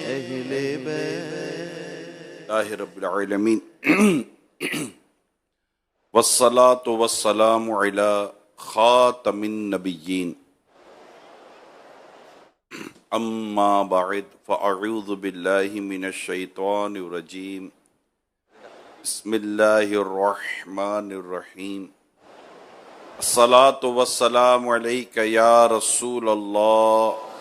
अहले बैत। रब्बिल आलमीन वस्सलातु वस्सलामु अला खातमिन नबिय्यीन अम्मा बअद फ़अऊज़ु बिल्लाहि मिनश शैतानिर रजीम बिस्मिल्लाहिर रहमानिर रहीम अस्सलातु वस्सलामु अलैका या रसूलल्लाह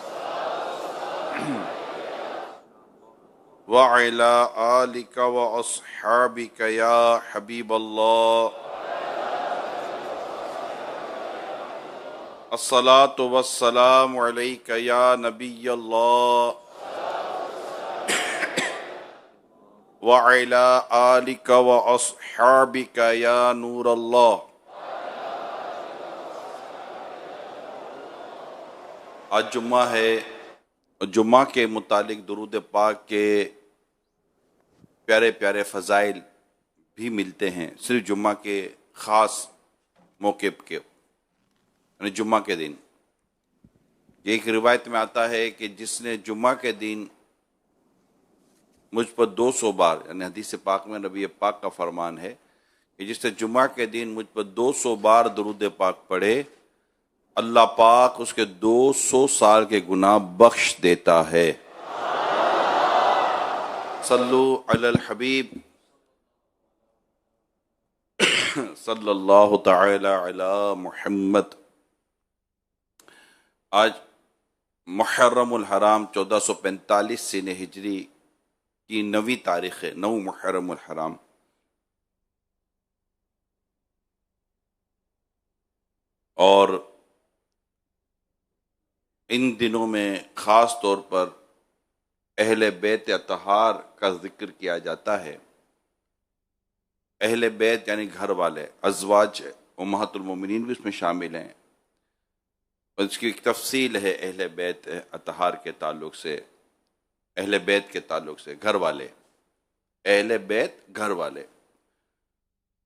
व अला आलिका व अस्हाबिका या हबीबल्लाह अस्सलातु वस्सलामु अलैका या नबियल्लाह व अला आलिका व अस्हाबिका या नूरल्लाह। आज जुम्मा है, जुम्मा के मुतालिक दुरूद पाक के प्यारे प्यारे फ़ज़ाइल भी मिलते हैं सिर्फ जुम्मा के ख़ास मौके के, यानी जुम्मा के दिन। एक रिवायत में आता है कि जिसने जुम्मा के दिन मुझ पर 200 बार, यानी हदीस पाक में नबी पाक का फरमान है कि जिसने जुम्मा के दिन मुझ पर 200 बार दुरूद पाक पढ़े, अल्लाह पाक उसके 200 साल के गुनाह बख्श देता है। सल्लु अलल हबीब सल्लल्लाहु तआला अला मुहम्मद। आज मुहर्रमुल हराम 1445 सीने हिजरी की 9वीं तारीख है, 9 मुहर्रमुल हराम। और इन दिनों में ख़ास तौर पर अहले बैत अतहार का जिक्र किया जाता है। अहले बैत यानी घर वाले, अज़वाज उम्महातुल मोमिनीन भी उसमें शामिल हैं। और इसकी एक तफसील है अहले बैत अतहार के ताल्लुक से, अहले बैत के ताल्लुक से। घर वाले, अहले बैत घर वाले,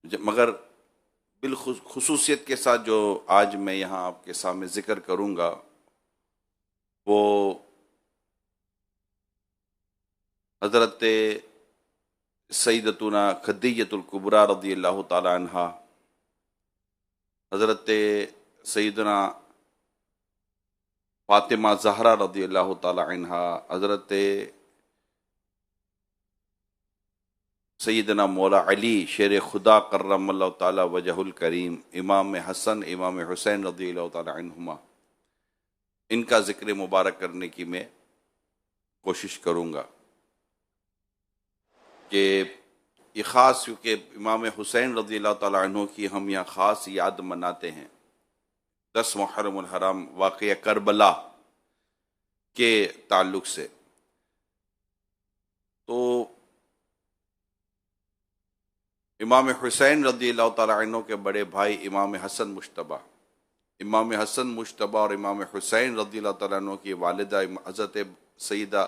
मगर बिलखुसूसियत के साथ जो आज मैं यहाँ आपके सामने जिक्र करूँगा वो हज़रत सैयदतुना खदीजतुल कुबरा रज़ियल्लाहु ताला अन्हा, हज़रत सैयदना फातिमा ज़हरा रज़ियल्लाहु ताला अन्हा, हज़रत सैयदना मौला अली शेर खुदा कर्रमल्लाहु ताला वजहुल करीम, इमाम हसन इमाम हुसैन रज़ियल्लाहु ताला अन्हुमा, इनका ज़िक्र मुबारक करने की मैं कोशिश करूँगा कि ये ख़ास, क्योंकि इमाम हुसैन रज़ियल्लाहु ताला अन्हु की हम यहाँ ख़ास याद मनाते हैं 10 मुहर्रमुल हराम वाक़या करबला के ताल्लुक़ से। तो इमाम हुसैन रज़ियल्लाहु ताला अन्हु के बड़े भाई इमाम हसन मुश्तबा, इमाम हसन मुश्तबा और इमाम हुसैन रज़ियल्लाहु ताला अन्हु की वालिदा हज़रत सैयदा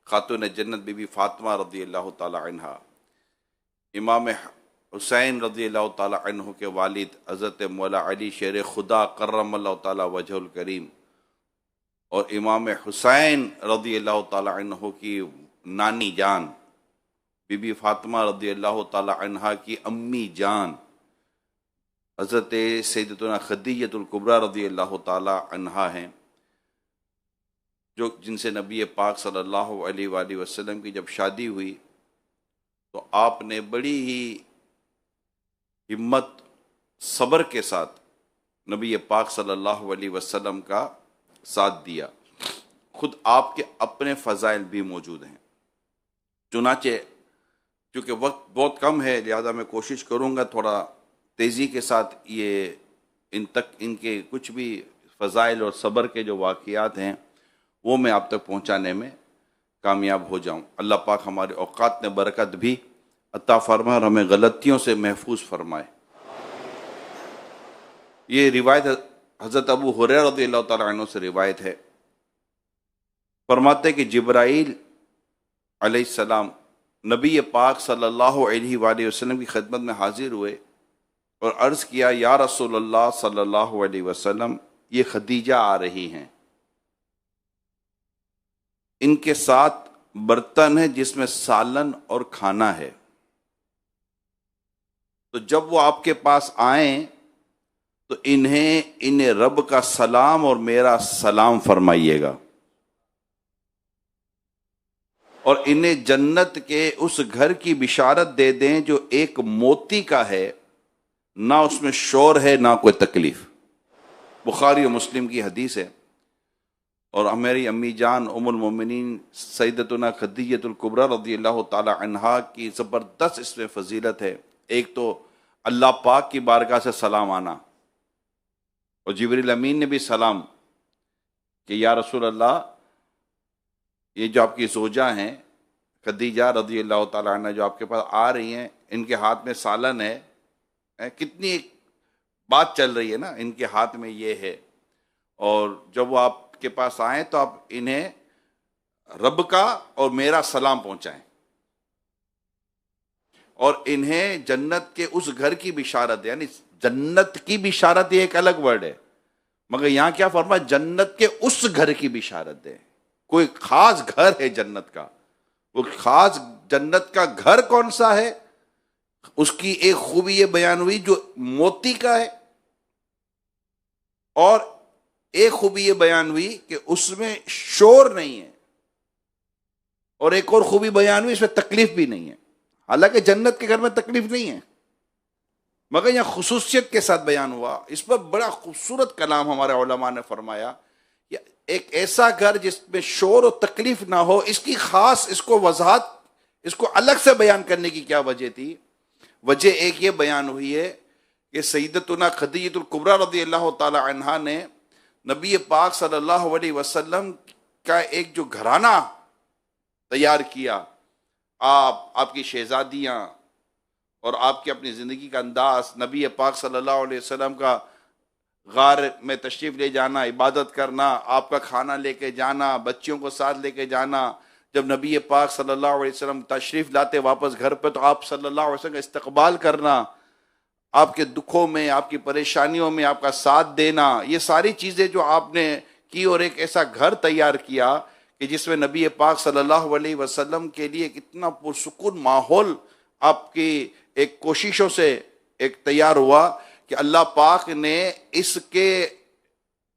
खातून जन्नत बीबी फातिमा रज़ियल्लाहु ताला अन्हा, इमाम हुसैन रज़ियल्लाहु ताला अन्हु के वालिद हज़रत मौला अली शेर खुदा कर्रमल्लाहु ताला वजहुल करीम और इमाम हुसैन रज़ियल्लाहु ताला अन्हु की नानी जान बीबी फातिमा रज़ियल्लाहु ताला अन्हा की अम्मी जान हज़रत सैयदतुना खदीजतुल कुबरा रज़ियल्लाहु ताला अन्हा हैं, जो जिनसे नबी पाक सल्लल्लाहु अलैहि वसल्लम की जब शादी हुई तो आपने बड़ी ही हिम्मत सब्र के साथ नबी पाक सल्लल्लाहु अलैहि वसल्लम का साथ दिया। खुद आपके अपने फ़ज़ाइल भी मौजूद हैं। चुनाचे चूँकि वक्त बहुत कम है, लिहाजा मैं कोशिश करूँगा थोड़ा तेज़ी के साथ ये इन तक इनके कुछ भी फ़ज़ाइल और सब्र के जो वाक़ियात हैं वो मैं आप तक पहुँचाने में कामयाब हो जाऊँ। अल्लाह पाक हमारे औक़ात में बरकत भी अता फरमाए और हमें गलतियों से महफूज फरमाए। ये रिवायत हज़रत अबू हुरैरा रज़ियल्लाहु ताला अन्हु से रिवायत है। फरमाते कि जिब्राईल अलैहिस्सलाम नबी पाक सल्लल्लाहु अलैहि वसल्लम की खिदमत में हाजिर हुए और अर्ज़ किया, या रसूलल्लाह सल्लल्लाहु अलैहि वसल्लम, ये खदीजा आ रही हैं, इनके साथ बर्तन है जिसमें सालन और खाना है। तो जब वो आपके पास आए तो इन्हें रब का सलाम और मेरा सलाम फरमाइएगा, और इन्हें जन्नत के उस घर की बिशारत दे दें जो एक मोती का है, ना उसमें शोर है ना कोई तकलीफ। बुखारी और मुस्लिम की हदीस है। और हमारी अम्मी जान उम्मुल मोमिनीन सैयदतुना खदीजतुल कुबरा रज़ियल्लाहु ताला अन्हा की ज़बरदस्त इसमें फजीलत है। एक तो अल्लाह पाक की बारगाह से सलाम आना, और जिब्रील अमीन ने भी सलाम कि या रसूल अल्लाह, ये जो आपकी ज़ोजा हैं खदीजा रज़ियल्लाहु ताला अन्हा जो आपके पास आ रही हैं, इनके हाथ में सालन है, कितनी एक बात चल रही है ना, इनके हाथ में ये है। और जब वो आपके पास आए तो आप इन्हें रब का और मेरा सलाम पहुंचाएं, और इन्हें जन्नत के उस घर की बिशारत है। यानी जन्नत की बिशारत ये एक अलग वर्ड है, मगर यहां क्या फरमा, जन्नत के उस घर की बिशारत है। कोई खास घर है जन्नत का, वो खास जन्नत का घर कौन सा है, उसकी एक खूबी ये बयान हुई जो मोती का है, और एक खूबी ये बयान हुई कि उसमें शोर नहीं है, और एक और खूबी बयान हुई इसमें तकलीफ भी नहीं है। हालांकि जन्नत के घर में तकलीफ नहीं है, मगर यहां खुसूसियत के साथ बयान हुआ। इस पर बड़ा खूबसूरत कलाम हमारे उलमा ने फरमाया, एक ऐसा घर जिसमें शोर और तकलीफ ना हो, इसकी खास इसको वजाहत, इसको अलग से बयान करने की क्या वजह थी? वजह एक ये बयान हुई है कि सैयदतुना खदीजतुल कुबरा रज़ियल्लाहु ताला अन्हा ने नबी पाक सल्लल्लाहु अलैहि वसल्लम का एक जो घराना तैयार किया, आपकी शहजादियाँ और आपकी अपनी ज़िंदगी का अंदाज, नबी पाक सल्लल्लाहु अलैहि वसल्लम का गार में तशरीफ़ ले जाना, इबादत करना, आपका खाना लेके जाना, बच्चियों को साथ लेके जाना। जब नबी पाक सल्लल्लाहु अलैहि वसल्लम तशरीफ़ लाते वापस घर पे, तो आप सल्लल्लाहु अलैहि वसल्लम का इस्तकबाल करना, आपके दुखों में, आपकी परेशानियों में आपका साथ देना, ये सारी चीज़ें जो आपने की, और एक ऐसा घर तैयार किया कि जिसमें नबी पाक सल्लल्लाहु अलैहि वसल्लम के लिए कितना पुरसुकून माहौल आपकी एक कोशिशों से एक तैयार हुआ कि अल्लाह पाक ने इसके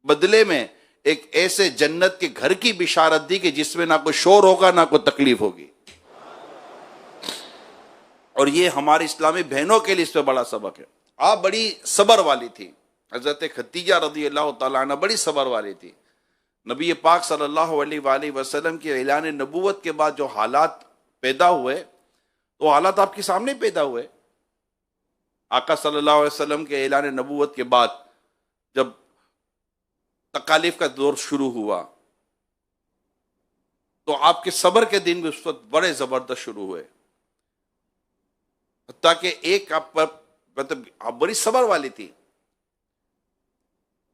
बदले में एक ऐसे जन्नत के घर की बिशारत दी कि जिसमें ना कोई शोर होगा ना कोई तकलीफ होगी। और ये हमारी इस्लामी बहनों के लिए इस पर बड़ा सबक है। आप बड़ी सबर वाली थी, हजरत खदीजा रज़ियल्लाहु ताला अन्हा बड़ी सबर वाली थी। नबी पाक सल्लल्लाहु अलैहि वसल्लम के ऐलान नबूवत के बाद जो हालात पैदा हुए, तो हालात आपके सामने पैदा हुए। आका सल्लल्लाहु अलैहि वसल्लम के ऐलान नबूवत के बाद जब तकालीफ का दौर शुरू हुआ, तो आपके सब्र के दिन भी उस वक्त बड़े जबरदस्त शुरू हुए। ताकि एक आप पर, मतलब आप बड़ी सब्र वाली थी,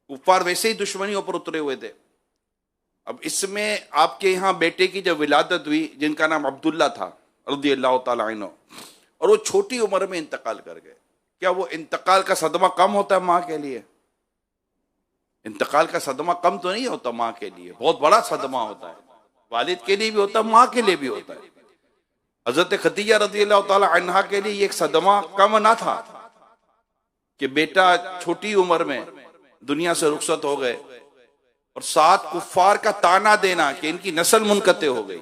कुफार वैसे ही दुश्मनियों पर उतरे हुए थे। अब इसमें आपके यहाँ बेटे की जब विलादत हुई, जिनका नाम अब्दुल्ला था रज़ियल्लाहु ताला अन्हु, और वो छोटी उम्र में इंतकाल कर गए। क्या वो इंतकाल का सदमा कम होता है माँ के लिए? इंतकाल का सदमा कम तो नहीं होता माँ के लिए, बहुत बड़ा सदमा होता है। वालिद के लिए भी होता है, माँ के लिए भी होता है। हजरत खदीजा रज़ियल्लाहु ताला अन्हा के लिए एक सदमा कम ना था कि बेटा छोटी उम्र में दुनिया से रुखसत हो गए, और साथ कुफार का ताना देना कि इनकी नस्ल मुनकते हो गई।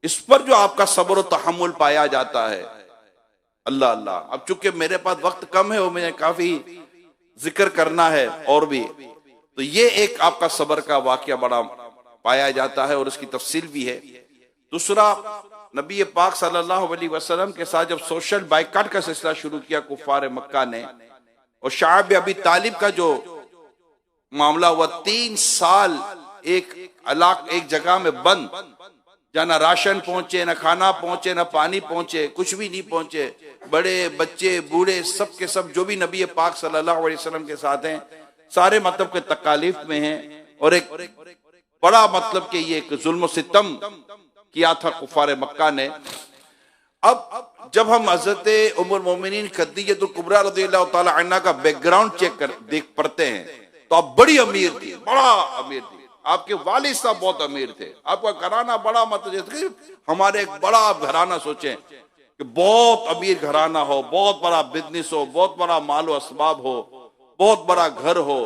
इस पर जो आपका सब्र और तहम्मुल पाया जाता है, अल्लाह अल्लाह। अब चूंकि मेरे पास वक्त कम है और मुझे काफी जिक्र करना है और भी, तो ये एक आपका सब्र का वाकया बड़ा पाया जाता है और उसकी तफसील भी है। दूसरा, नबी पाक सल्लल्लाहु अलैहि वसल्लम के साथ जब सोशल बाइकाट का सिलसिला शुरू किया कुफार मक्का ने, और शाअब अबी तालिब का जो मामला हुआ, 3 साल एक जगह में बंद, जहाँ ना राशन पहुंचे, ना खाना पहुंचे, ना पानी पहुंचे, कुछ भी नहीं पहुंचे। बड़े बच्चे बूढ़े सब के सब जो भी नबी पाक सल्लल्लाहु अलैहि वसल्लम के साथ हैं, सारे मतलब के तकालीफ में हैं, और एक बड़ा मतलब कि ये एक जुल्म सितम किया था कुफार मक्का ने। अब जब हम हजरत उम्मुल मोमिनीन खदीजतुल कुबरा रज़ियल्लाहु ताला अन्हा का बैकग्राउंड चेक कर देख पढ़ते हैं, तो आप बड़ी अमीर थी, बड़ा अमीर थी। आपके वालिद साहब बहुत अमीर थे, आपका घराना बड़ा, मतलब जैसे हमारे एक बड़ा आप घराना सोचें कि बहुत अमीर घराना हो, बहुत बड़ा बिजनेस हो, बहुत बड़ा मालो असबाब हो, बहुत बड़ा घर हो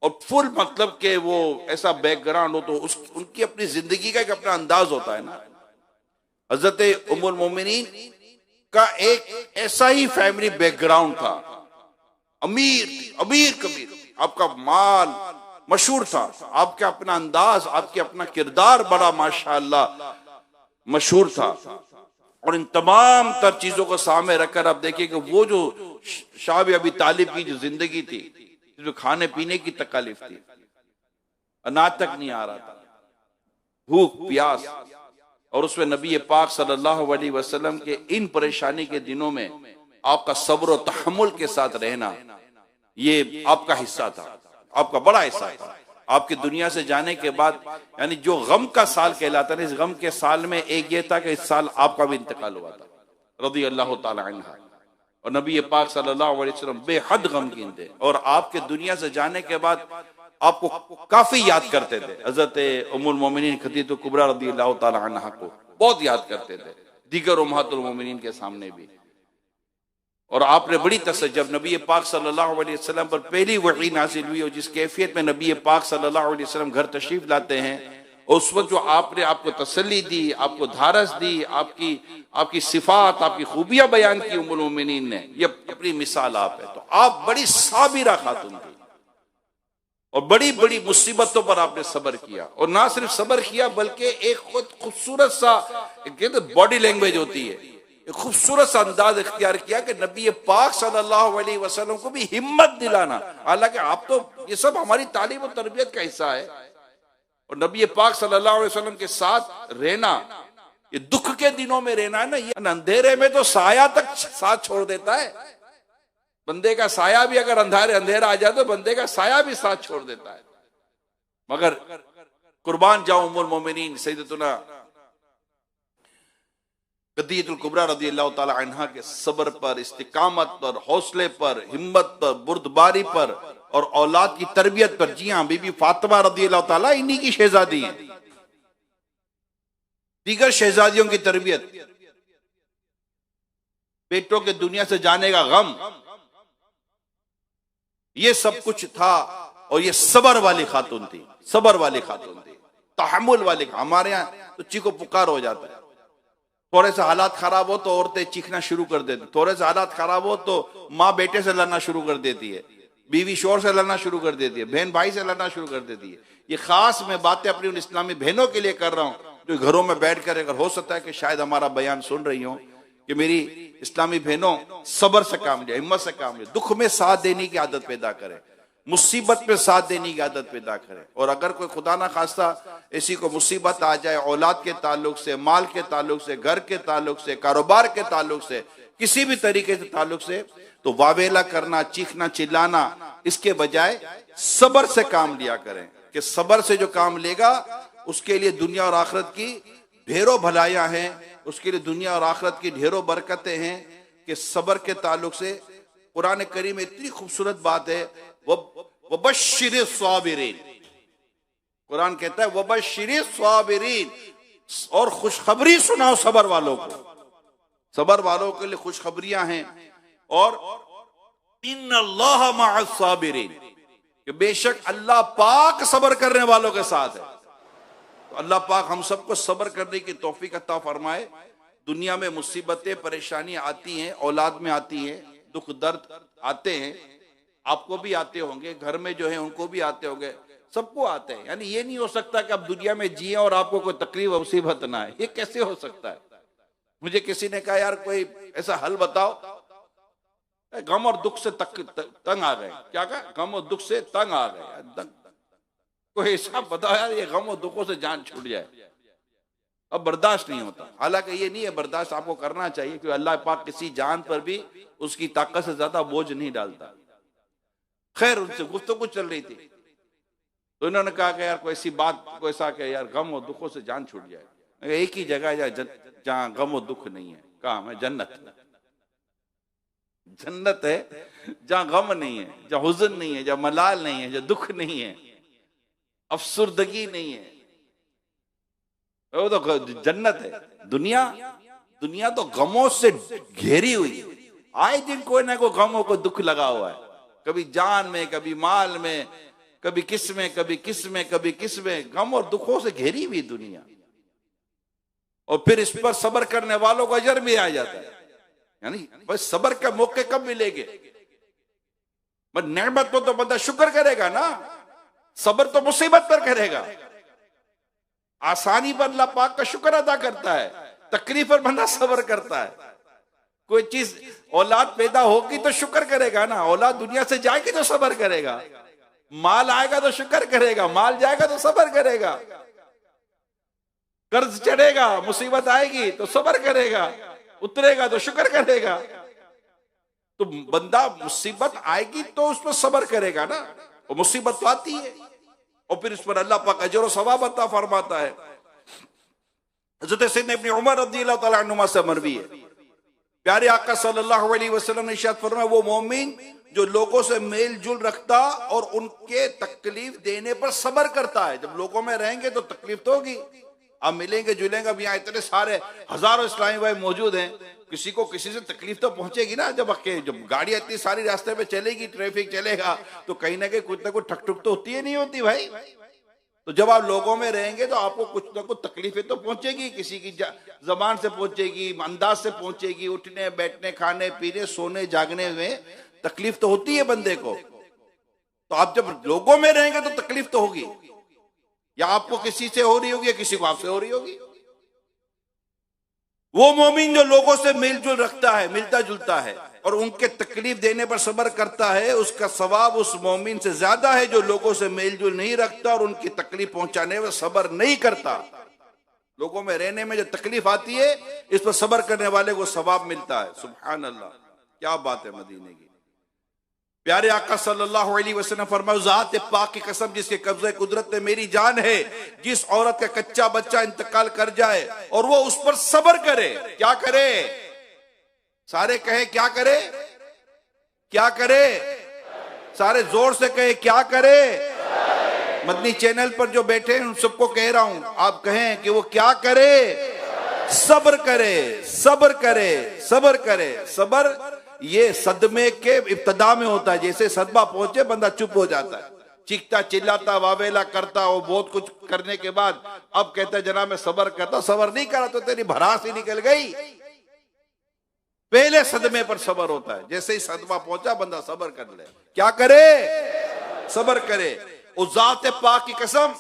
और फुल मतलब के वो ऐसा बैकग्राउंड हो, तो उनकी अपनी जिंदगी का एक अपना अंदाज होता है ना। हजरत उम्मुल मोमिनीन का एक ऐसा ही फैमिली बैकग्राउंड था, अमीर अमीर कबीर, आपका माल मशहूर था, आपका अपना अंदाज, आपके अपना किरदार बड़ा माशाअल्लाह मशहूर था। और इन तमाम तर चीजों को सामने रखकर आप देखिए कि वो जो शाह अबी तालिब की जो जिंदगी थी, जो खाने पीने की तकलीफ थी, अनाज तक नहीं आ रहा था, भूख प्यास, और उसमें नबी पाक सल्लल्लाहु अलैहि वसल्लम के इन परेशानी के दिनों में आपका सब्र और तहम्मुल के साथ रहना, ये आपका हिस्सा था, आपका बड़ा हिस्सा था। आपकी दुनिया से जाने के बाद यानी जो गम का साल कहलाता है, इस गम के साल में एक ये था कि इस साल आपका भी इंतकाल हुआ था, रज़ी अल्लाह ताला अन्हा। और नबी पाक सल्लल्लाहु अलैहि वसल्लम बेहद गमगीन थे और आपके दुनिया से जाने के बाद आपको काफी याद करते थे। हजरत उम्मुल मोमिनीन खदीजतुल कुबरा रज़ी अल्लाह ताला अन्हा को बहुत याद करते थे, दीगर उम्महातुल मोमिनीन के सामने भी। और आपने बड़ी तसल्ली, जब नबी पाक सल्लल्लाहु अलैहि वसल्लम पर पहली वही नाजिल हुई और जिस कैफियत में नबी पाक सल्लल्लाहु अलैहि वसल्लम घर तशरीफ लाते हैं, उस वक्त जो आपने आपको तसल्ली दी, आपको धारस दी, आपकी सिफात, आपकी खूबियां बयान की उम्मुल मोमिनीन ने, ये अपनी मिसाल आप है। तो आप बड़ी साबिरा खातून थी और बड़ी बड़ी मुसीबतों पर आपने सब्र किया, और ना सिर्फ सब्र किया बल्कि एक खुद खूबसूरत सा बॉडी लैंग्वेज होती है, एक खूबसूरत सा अंदाज इख्तियार किया कि नबी पाक सल्लल्लाहु अलैहि वसल्लम को भी हिम्मत दिलाना। हालांकि आप तो ये सब हमारी तालीम और तरबियत का हिस्सा है, और नबी पाक सल्लल्लाहु अलैहि वसल्लम के साथ रहना, ये दुख के दिनों में रहना है ना, ये अंधेरे में तो साया तक साथ छोड़ देता है। बंदे का साया भी अगर अंधेरा आ जाए तो बंदे का साया भी साथ छोड़ देता है। मगर कुर्बान जाऊं उम्मुल मोमिनीन सैयदतुना खदीजतुल कुबरा रज़ी अल्लाह ताला अन्हा के सब्र पर, इस्तिकामत पर, हौसले पर, हिम्मत पर, बुर्दबारी पर और औलाद की तरबियत पर। जी हाँ, बीबी फातिमा रज़ी अल्लाह ताला इन्हीं की शहजादी है। दीगर शहजादियों की तरबियत, बेटों के दुनिया से जाने का गम, ये सब कुछ था। और ये सबर वाली खातून थी, सबर वाली खातून थी, तहम्मुल वाली। हमारे यहाँ तो चीखो पुकार हो जाता है, थोड़े से हालात खराब हो तो औरतें चीखना शुरू कर देती, थोड़े से हालात खराब हो तो माँ बेटे से लड़ना शुरू कर देती है, बीवी शोर से लड़ना शुरू कर देती है, बहन भाई से लड़ना शुरू कर देती है। ये खास मैं बातें अपनी उन इस्लामी बहनों के लिए कर रहा हूँ जो घरों में बैठ कर, अगर हो सकता है कि शायद हमारा बयान सुन रही हो, कि मेरी इस्लामी बहनों सब्र से काम लिया, हिम्मत से काम लिया, दुख में साथ देने की आदत पैदा करें, मुसीबत में साथ देने की आदत पैदा करें। और अगर कोई खुदा ना खास्ता ऐसी को मुसीबत आ जाए, औलाद के ताल्लुक से, माल के ताल्लुक से, घर के ताल्लुक से, कारोबार के ताल्लुक से, किसी भी तरीके से ताल्लुक से, तो वावेला करना, चीखना, चिल्लाना, इसके बजाय सब्र से काम लिया करें। कि सब्र से जो काम लेगा उसके लिए दुनिया और आखिरत की ढेरों भलाइयां हैं, उसके लिए दुनिया और आखिरत की ढेरों बरकतें हैं। कि सब्र के ताल्लुक से कुरान करीम में इतनी खूबसूरत बात है, वबश्शिरिस साबिरीन, कुरान कहता है वबश्शिरिस साबिरीन, और खुशखबरी सुनाओ सबर वालों को। सबर वालों के लिए खुशखबरियां हैं। और इन्नल्लाह मअस साबिरीन, कि बेशक अल्लाह पाक सबर करने वालों के साथ है। तो अल्लाह पाक हम सबको सबर करने की तौफीक अता फरमाए। दुनिया में मुसीबतें परेशानियां आती हैं, औलाद में आती हैं, दुख दर्द आते हैं, आपको भी आते होंगे, घर में जो है उनको भी आते होंगे, सबको आते हैं। यानी ये नहीं हो सकता कि आप दुनिया में जिए और आपको कोई तकलीफ मुसीबत ना है, ये कैसे हो सकता है। मुझे किसी ने कहा यार कोई ऐसा हल बताओ, गम और दुख से तंग आ गए। क्या कहा? गम और दुख से तंग आ गए। कोई ऐसा बताओ यार ये गम और दुखों से जान छूट जाए, अब बर्दाश्त नहीं होता। हालांकि ये नहीं है, बर्दाश्त आपको करना चाहिए, क्योंकि अल्लाह पाक किसी जान पर भी उसकी ताकत से ज्यादा बोझ नहीं डालता। खैर, उनसे गुफ्तगू चल रही थी तो इन्होंने कहा कि यार कोई ऐसी बात, कोई ऐसा कि यार गम और दुखों से जान छूट जाए। एक ही जगह जहां गम और दुख नहीं है, कहा है जन्नत। जन्नत है जहां गम नहीं है, जहां हुज़न नहीं है, जहां मलाल नहीं है, जहां दुख नहीं है। अफसुर्दगी नहीं है, वो तो जन्नत है। दुनिया तो गमों से घेरी हुई है। आए दिन कोई ना कोई गमों को दुख लगा हुआ है, कभी जान में, कभी माल में, कभी किस में, कभी किस में, कभी किस में। गम और दुखों से घेरी हुई दुनिया। और फिर इस पर सब्र करने वालों को अजर भी आ जाता है। यानी बस सब्र के मौके कब मिलेंगे? बस नेमत को तो बंदा शुक्र करेगा ना, सब्र तो मुसीबत पर करेगा। आसानी पर अल्लाह पाक का शुक्र अदा करता है, तकलीफ पर बंदा सब्र करता है। कोई चीज औलाद पैदा होगी तो शुक्र करेगा ना, औलाद दुनिया से जाएगी तो सब्र करेगा, माल आएगा तो शुक्र करेगा, माल जाएगा तो सब्र करेगा, कर्ज चढ़ेगा, मुसीबत आएगी तो सब्र करेगा, उतरेगा तो शुक्र करेगा। तो बंदा मुसीबत आएगी तो उस पर सब्र करेगा ना, और मुसीबत तो आती है और फिर इस पर अल्लाह पाक अजर और सवाब अता फरमाता है। हज़रत सैयदना इब्न उमर रज़ियल्लाहु तआला अन्हुमा से मरवी है, प्यारे आका सल्लल्लाहु अलैहि वसल्लम ने इरशाद फरमाया, वो मोमिन जो लोगों से मेल जुल रखता और उनके तकलीफ देने पर सब्र करता है। जब लोगों में रहेंगे तो तकलीफ तो होगी, आप मिलेंगे जुलेंगे। अब यहाँ इतने सारे हजारों इस्लामी भाई मौजूद हैं, किसी को किसी से तकलीफ तो पहुंचेगी ना। जब गाड़ियां इतनी सारी रास्ते पे चलेगी, ट्रैफिक चलेगा, तो कहीं ना कहीं कुछ ना कुछ ठक ठुक तो होती है, नहीं होती भाई। तो जब आप लोगों में रहेंगे तो आपको कुछ ना कुछ तकलीफें तो पहुंचेगी, किसी की जबान से पहुंचेगी, अंदाज से पहुंचेगी, उठने बैठने, खाने पीने, सोने जागने में तकलीफ तो होती है बंदे को। तो आप जब लोगों में रहेंगे तो तकलीफ तो होगी, या आपको किसी से हो रही होगी या किसी को आपसे हो रही होगी। वो मोमिन जो लोगों से मिलजुल रखता है, मिलता जुलता है और उनके तकलीफ देने पर सब्र करता है, उसका सवाब उस मोमिन से ज्यादा है जो लोगों से मेलजुल नहीं रखता और उनकी तकलीफ पहुंचाने में सब्र नहीं करता। लोगों में रहने में जो तकलीफ आती है, इस पर सब्र करने वाले को सवाब मिलता है। सुभान अल्लाह, क्या बात है मदीने की। प्यारे आका सल्लल्लाहु अलैहि वसल्लम फरमाया, ज़ात पाक की कसम जिसके कब्ज़े कुदरत में मेरी जान है, जिस औरत का कच्चा बच्चा इंतकाल कर जाए और वो उस पर सब्र करे। क्या करे? सारे कहे क्या करे? क्या करे? सारे जोर से कहे क्या करे? मदनी चैनल पर जो बैठे हैं उन सबको कह रहा हूं, आप कहें कि वो क्या करे? सब्र करे, सब्र करे, सब्र करे। सब्र ये सदमे के इब्तदा में होता है। जैसे सदमा पहुंचे बंदा चुप हो जाता है, चीखता चिल्लाता वावेला करता, वो बहुत कुछ करने के बाद अब कहता है जनाब मैं सब्र करता। सब्र नहीं करा तो तेरी भड़ास ही निकल गई। पहले सदमे पर सब्र होता है, जैसे ही सदमा पहुंचा बंदा सब्र कर ले। क्या करे? सब्र करे। उस ज़ात पाक की कसम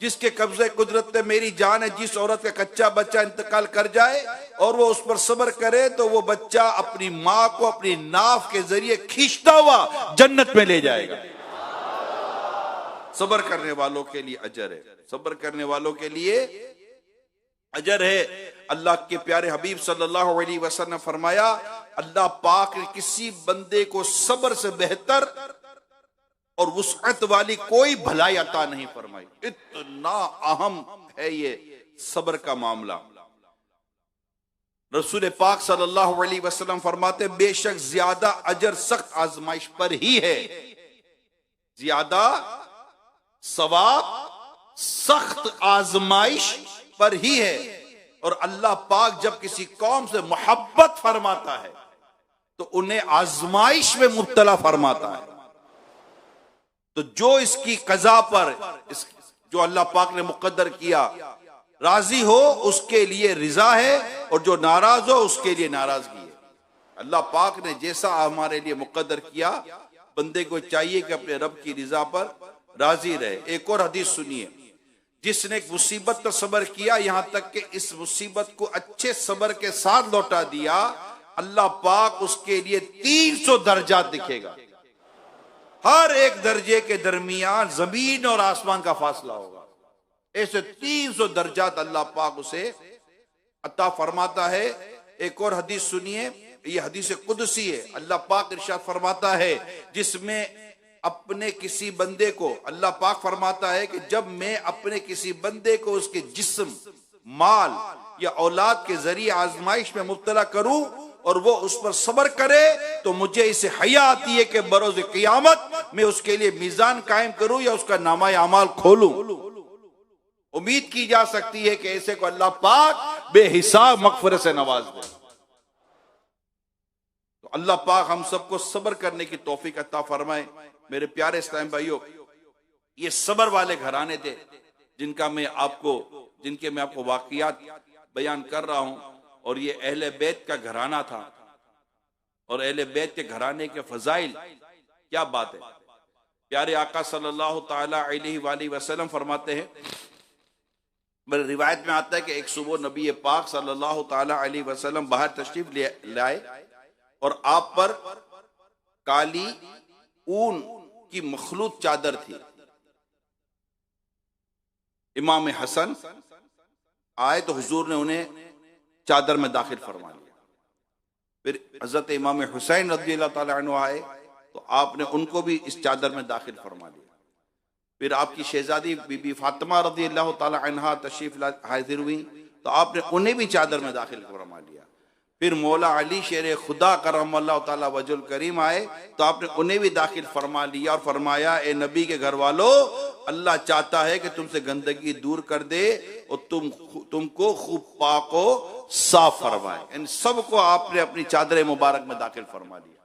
जिसके कब्जे कुदरत में मेरी जान है, जिस औरत का कच्चा बच्चा इंतकाल कर जाए और वो उस पर सब्र करे तो वो बच्चा अपनी माँ को अपनी नाफ के जरिए खींचता हुआ जन्नत में ले जाएगा। सब्र करने वालों के लिए अजर है, सब्र करने वालों के लिए अजर है। अल्लाह के प्यारे हबीब सल्लल्लाहु अलैहि वसल्लम ने फरमाया, अल्लाह पाक ने किसी बंदे को सब्र से बेहतर और वुसअत वाली कोई भलाई अता नहीं फरमाई। इतना अहम है ये सब्र का मामला। रसूल पाक सल्लल्लाहु अलैहि वसल्लम फरमाते, बेशक ज्यादा अजर सख्त आजमाइश पर ही है, ज्यादा सवाब सख्त आजमाइश पर ही है। और अल्लाह पाक जब किसी कौम से मोहब्बत फरमाता है तो उन्हें आजमाइश में मुब्तला फरमाता है। तो जो इसकी कज़ा पर जो अल्लाह पाक ने मुकद्दर किया राजी हो उसके लिए रिजा है, और जो नाराज हो उसके लिए नाराजगी है। अल्लाह पाक ने जैसा हमारे लिए मुकद्दर किया, बंदे को चाहिए कि अपने रब की रिजा पर राजी रहे। एक और हदीस सुनिए, जिसने एक मुसीबत पर सब्र किया, यहां तक कि इस मुसीबत को अच्छे सब्र के साथ लौटा दिया, अल्लाह पाक उसके लिए 300 दर्जात दिखेगा। हर एक दर्जे के दरमियान जमीन और आसमान का फासला होगा। ऐसे 300 दर्जात अल्लाह पाक उसे अता फरमाता है। एक और हदीस सुनिए, ये हदीस कुदसी है। अल्लाह पाक इरशाद फरमाता है, जिसमें अपने किसी बंदे को अल्लाह पाक फरमाता है कि जब मैं अपने किसी बंदे को उसके जिस्म, माल या औलाद के जरिए आजमाइश में मुब्तला करूं और वो उस पर सब्र करे तो मुझे इसे हया आती है कि बरोज़ क़यामत मैं उसके लिए मीज़ान कायम करूं या उसका नामा अमाल खोलूं। उम्मीद की जा सकती है कि ऐसे को अल्लाह पाक बेहिसाब मग़फ़िरत से नवाज दे। तो अल्लाह पाक हम सबको सब्र करने की तौफीक अता फरमाए। मेरे प्यारे इस्लाम भाइयों, ये सब्र वाले घराने थे जिनके मैं आपको वाक़ियात बयान कर रहा हूं, और ये अहले बैत का घराना था। और अहले बैत के घराने के फजाइल क्या बात है। प्यारे आका सल्लल्लाहु ताला अलैहि वसल्लम फरमाते हैं, मेरे रिवायत में आता है कि एक सुबह नबी पाक सल्लल्लाहु ताला अलैहि वसल्लम बाहर तशरीफ लाए और आप पर काली ऊन की मखलूत चादर थी। इमाम हसन आए तो हुजूर ने उन्हें चादर में दाखिल फरमा लिया। फिर हजरत इमाम हुसैन रज़ियल्लाहु ताला अन्हु आए तो आपने उनको भी इस चादर में दाखिल फरमा लिया। फिर आपकी शहजादी बीबी फातिमा रज़ियल्लाहु ताला अन्हा तशरीफ हाजिर हुई तो आपने उन्हें भी चादर में दाखिल फरमा लिया। फिर मौला अली शेर खुदा करमल्लाहु ताला वजुल करीम आए तो आपने उन्हें भी दाखिल फरमा लिया और फरमाया, ए नबी के घर वालों, अल्लाह चाहता है कि तुमसे गंदगी दूर कर दे और तुमको खूब पाको साफ फरमाए। इन सबको आपने अपनी चादर मुबारक में दाखिल फरमा लिया।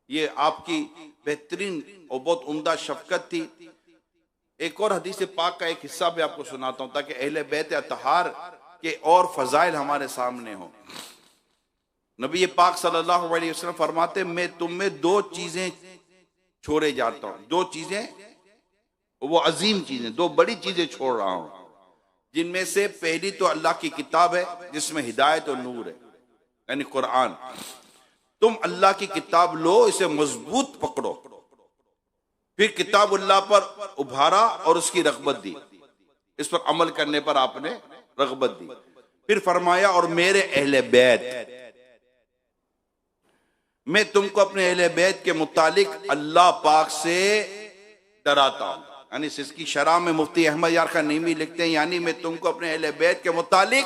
ये आपकी बेहतरीन और बहुत उम्दा शफकत थी। एक और हदीस पाक का एक हिस्सा भी आपको सुनाता हूं ताकि अहले बैत अतहार के और फजाइल हमारे सामने हो। नबी पाक सल्लल्लाहु अलैहि वसल्लम फरमाते, मैं तुम में दो चीजें छोड़े जाता हूं। दो चीजें, वो अजीम चीजें, दो बड़ी चीजें छोड़ रहा हूं, जिनमें से पहली तो अल्लाह की किताब है जिसमें हिदायत और नूर है, यानी कुरान। तुम अल्लाह की किताब लो, इसे मजबूत पकड़ो। फिर किताबुल्लाह पर उभारा और उसकी रग़बत दी, इस पर अमल करने पर आपने रग़बत दी। फिर फरमाया, और मेरे अहले बैत, मैं तुमको अपने अहले बैत के मुतालिक अल्लाह पाक से डराता हूं। यानी इसकी शरह में मुफ्ती अहमद यार खान नईमी लिखते हैं, यानी मैं तुमको अपने अहले बैत के मुतालिक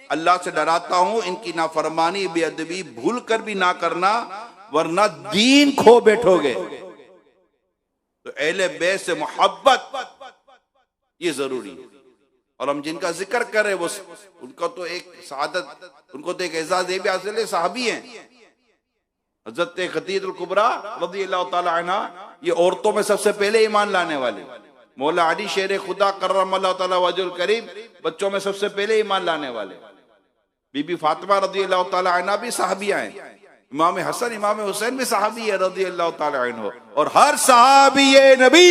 अल्लाह से डराता हूं, इनकी नाफरमानी बेअदबी भूल कर भी ना करना, वरना दीन खो बैठोगे। तो अहले बैत से मोहब्बत ये जरूरी है। और हम जिनका जिक्र कर रहे हैं वो उनका तो एक सआदत, उनको तो एक एजाज ये भी हासिल है, साहबी हैं। हज़रत खदीजतुल कुबरा रज़ियल्लाहु ताला अन्हा, ये औरतों में सबसे पहले ईमान लाने वाली। मौला अली शेर खुदा करमल्लाहु ताला वजुल करीम, बच्चों में सबसे पहले ईमान लाने वाले। बीबी फातिमा रज़ियल्लाहु ताला अन्हा भी साहबिया हैं। इमाम हसन इमाम हुसैन भी साहबी है रज़ियल्लाहु ताला अन्हु। और हर सहाबी नबी,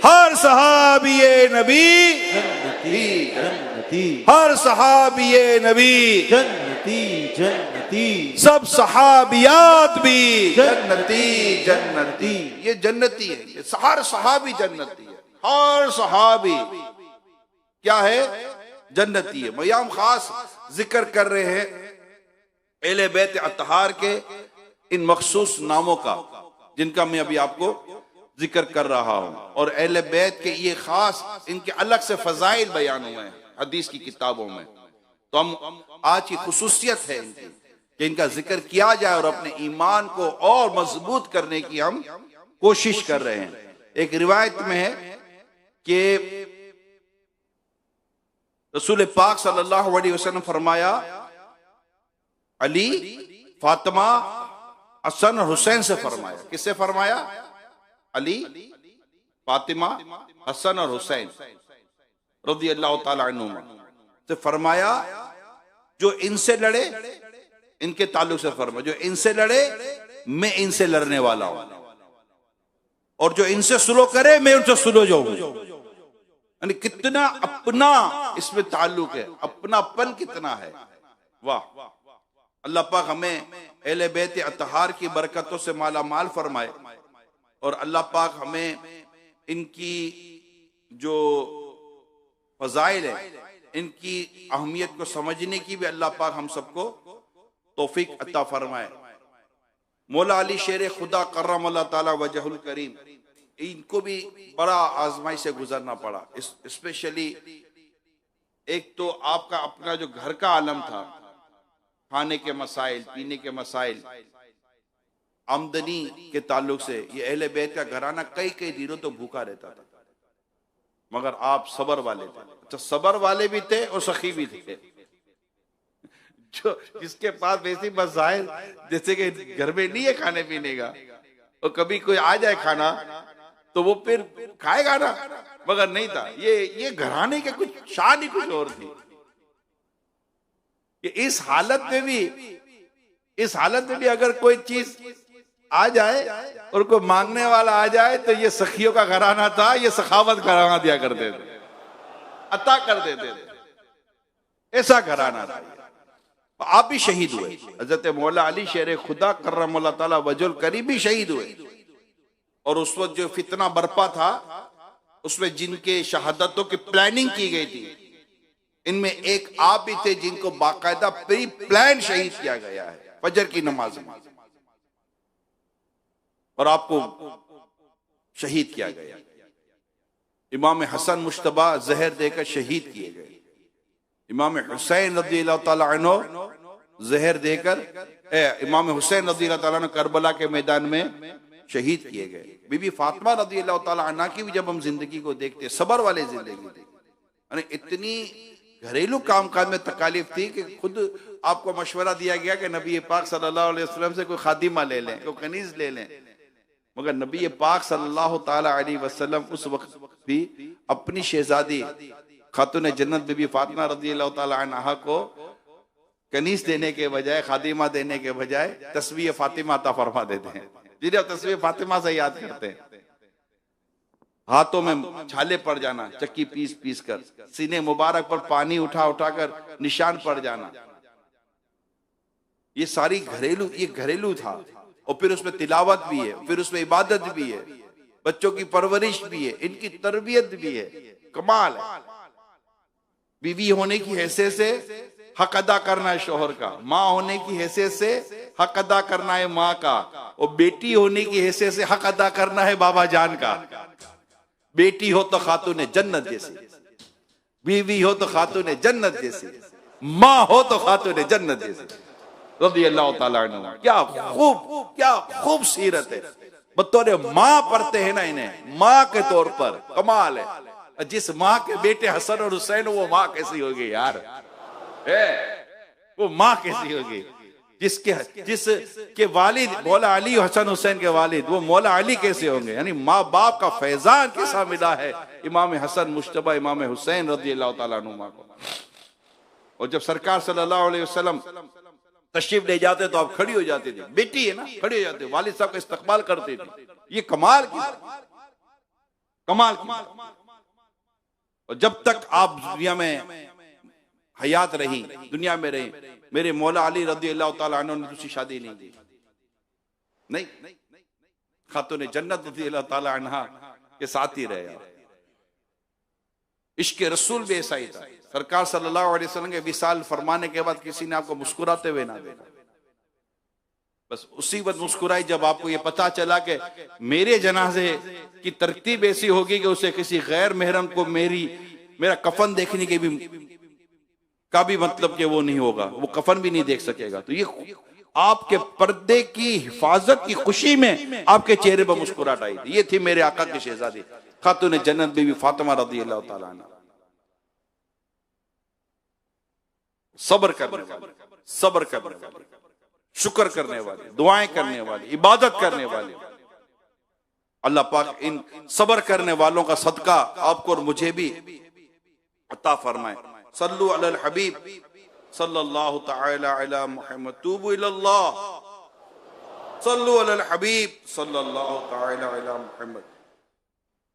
हर सहाबी नबी जन्नती, हर सहाबी नबी जन्नती, जन्नती, सब सहाबियात भी जन्नती, जन्नती। ये जन्नती है, ये हर सहाबी जन्नती है। हर सहाबी क्या है? जन्नती है। मयाम खास जिक्र कर रहे हैं अहले बैत अतहार के इन मखसूस नामों का, जिनका मैं अभी आपको जिक्र कर रहा हूं। और अहले बैत के ये खास इनके अलग से फजाइल बयान हुए हैं हदीस की किताबों में। तो हम आज की खुसूसियत है इनकी कि इनका जिक्र किया जाए और अपने ईमान को और मजबूत करने की हम कोशिश कर रहे हैं। एक रिवायत में है कि रसूल पाक सल्लल्लाहु अलैहि वसल्लम फरमाया, अली, फातिमा, हसन और हुसैन से फरमाया। किससे फरमाया? अली, फातिमा, हसन और हुसैन रज़ियल्लाहु ताला अन्हुमा से फरमाया, जो इनसे लड़े, इनके ताल्लुक से फरमाया, जो इनसे लड़े मैं इनसे लड़ने वाला हूं, और जो इनसे सुलह करे मैं उनसे सुलह जाऊंगा। यानी कितना अपना इसमें ताल्लुक है, अपनापन कितना है। वाह, अल्लाह पाक हमें अहले बैत अतहार की बरकतों से माला माल फरमाए, और अल्लाह पाक हमें इनकी जो फजाइल है, इनकी अहमियत को समझने की भी अल्लाह पाक हम सबको तौफीक अता फरमाए। मौला अली शेर खुदा करमल्लाहु ताला वजहुल करीम, इनको भी बड़ा आजमाई से गुजरना पड़ा। स्पेशली एक तो आपका अपना जो घर का आलम था, खाने के मसाइल, पीने के मसाइल, आमदनी के ताल्लुक से ये अहले बैत का घराना कई कई दिनों तो भूखा रहता था, मगर आप सबर वाले थे। अच्छा, सबर वाले भी थे और सखी भी थे। जो जिसके पास वैसी बस जाहिर जैसे कि घर में नहीं है खाने पीने का, और कभी कोई आ जाए खाना तो वो फिर खाएगा ना, मगर नहीं था। ये घराने के कुछ शान ही कुछ और थी। कि इस हालत में भी अगर कोई चीज आ जाए और कोई मांगने वाला आ जाए तो ये सखियों का घराना था, ये सखावत घराना दिया करते थे, अता कर देते थे, ऐसा घराना था। आप भी शहीद हुए। हजरत मौला अली शेर खुदा कर्रमल्लाहु ताला वजहुल करीम भी शहीद हुए। और उस वक्त जो फितना बरपा था उसमें जिनके शहादतों की प्लानिंग की गई थी, इनमें एक आप भी थे जिनको बाकायदा प्री प्लान शहीद किया गया है फजर की नमाज में, और आपको शहीद किया गया। इमाम हसन मुश्तबा जहर देकर शहीद किए गए। इमाम हुसैन रज़ियल्लाहु ताला अन्हु जहर देकर इमाम हुसैन रज़ियल्लाहु ताला अन्हु करबला के मैदान में शहीद किए गए। बीबी फातिमा रज़ियल्लाहु ताला अन्हा की भी जब हम जिंदगी को देखते, सबर वाले जिंदगी देखते, इतनी घरेलू कामकाज में तकालीफ थी कि खुद आपको मशवरा दिया गया कि नबी पाक सल्लल्लाहु अलैहि वसल्लम से कोई खादिमा ले लें, कोई कनीज ले लें, मगर नबी पाक सल्लल्लाहु ताला अलैहि वसल्लम उस वक्त भी अपनी शहजादी खातून जन्नत बीबी फातिमा रज़ियल्लाहु ताला अन्हा को कनीज देने के बजाय, खादिमा देने के बजाय तस्बीह फातिमा अता फरमा देते हैं, जिन्हें तस्बीह फातिमा से याद करते हैं। हाथों में छाले पड़ जाना, चक्की पीस पीस कर, सीने मुबारक पर पानी उठा उठा कर निशान पड़ जाना, ये सारी घरेलू था। और फिर उसमें तिलावत भी है, फिर उसमें इबादत भी है, बच्चों की परवरिश भी है, इनकी तरबियत भी है। कमाल है। बीवी होने की हैसियत से हक अदा करना है शोहर का, माँ होने की हैसियत से हक अदा करना है माँ का, और बेटी होने की हैसियत से हक अदा करना है बाबा जान का। बेटी हो तो खातून जन्नत जैसी, बीवी हो तो खातून जन्नत जैसी, माँ हो तो खातून जन्नत जैसी रज़ियल्लाहु ताला अन्हा। क्या खूब सीरत है। बतौर माँ पढ़ते हैं ना इन्हें, माँ के तौर पर। कमाल है। जिस माँ के बेटे हसन और हुसैन, वो माँ कैसी होगी यार, वो माँ कैसी होगी? जिसके वालिद मौला अली हसन हुसैन के वालिद, वो मौला अली कैसे होंगे? यानी माँ बाप का फैजान कैसा मिला है इमाम हसन मुश्तबा इमाम हुसैन रज़ियल्लाहु ताला अन्हुमा को। और जब सरकार सल्लल्लाहु अलैहि वसल्लम तशरीफ ले जाते तो आप खड़ी हो जाती थी, बेटी है ना, खड़ी हो जाते, वालिद साहब का इस्तकबाल करते थे। ये कमाल की। और जब तक आप दुनिया में हयात रही, दुनिया में रही, मेरे मौला अली रज़ियल्लाहु ताला अन्हु ने दूसरी शादी नहीं की। नहीं, खातून जन्नत रज़ियल्लाहु ताला अन्हा के साथ ही रहे। इश्क रसूल भी ऐसा ही था। सरकार सल्लल्लाहु अलैहि वसल्लम के विसाल फरमाने के बाद किसी ने आपको मुस्कुराते हुए ना देखा, बस उसी वक्त मुस्कुराई जब आपको ये पता चला कि मेरे जनाजे की तरतीब ऐसी होगी कि उसे किसी गैर महरम को मेरा कफन देखने के का भी मतलब कि वो नहीं होगा, वो कफन भी नहीं देख सकेगा। तो ये आपके पर्दे की हिफाजत की खुशी में आपके चेहरे पर मुस्कुराहट आई थी। ये थी मेरे आका की शहजादी खातून जन्नत बीबी फातिमा रज़ियल्लाहु ताला अन्हा। सब्र करने वाली, शुक्र करने वाली, दुआएं करने वाली, इबादत करने वाली। अल्लाह पाक इन सब्र करने वालों का सदका आपको और मुझे भी अता फरमाए। सल्लु अलल हबीब सल्लल्लाहु तआला अला मुहम्मद, तूबू इलल्लाह, सल्लु अलल हबीब सल्लल्लाहु तआला अला मुहम्मद।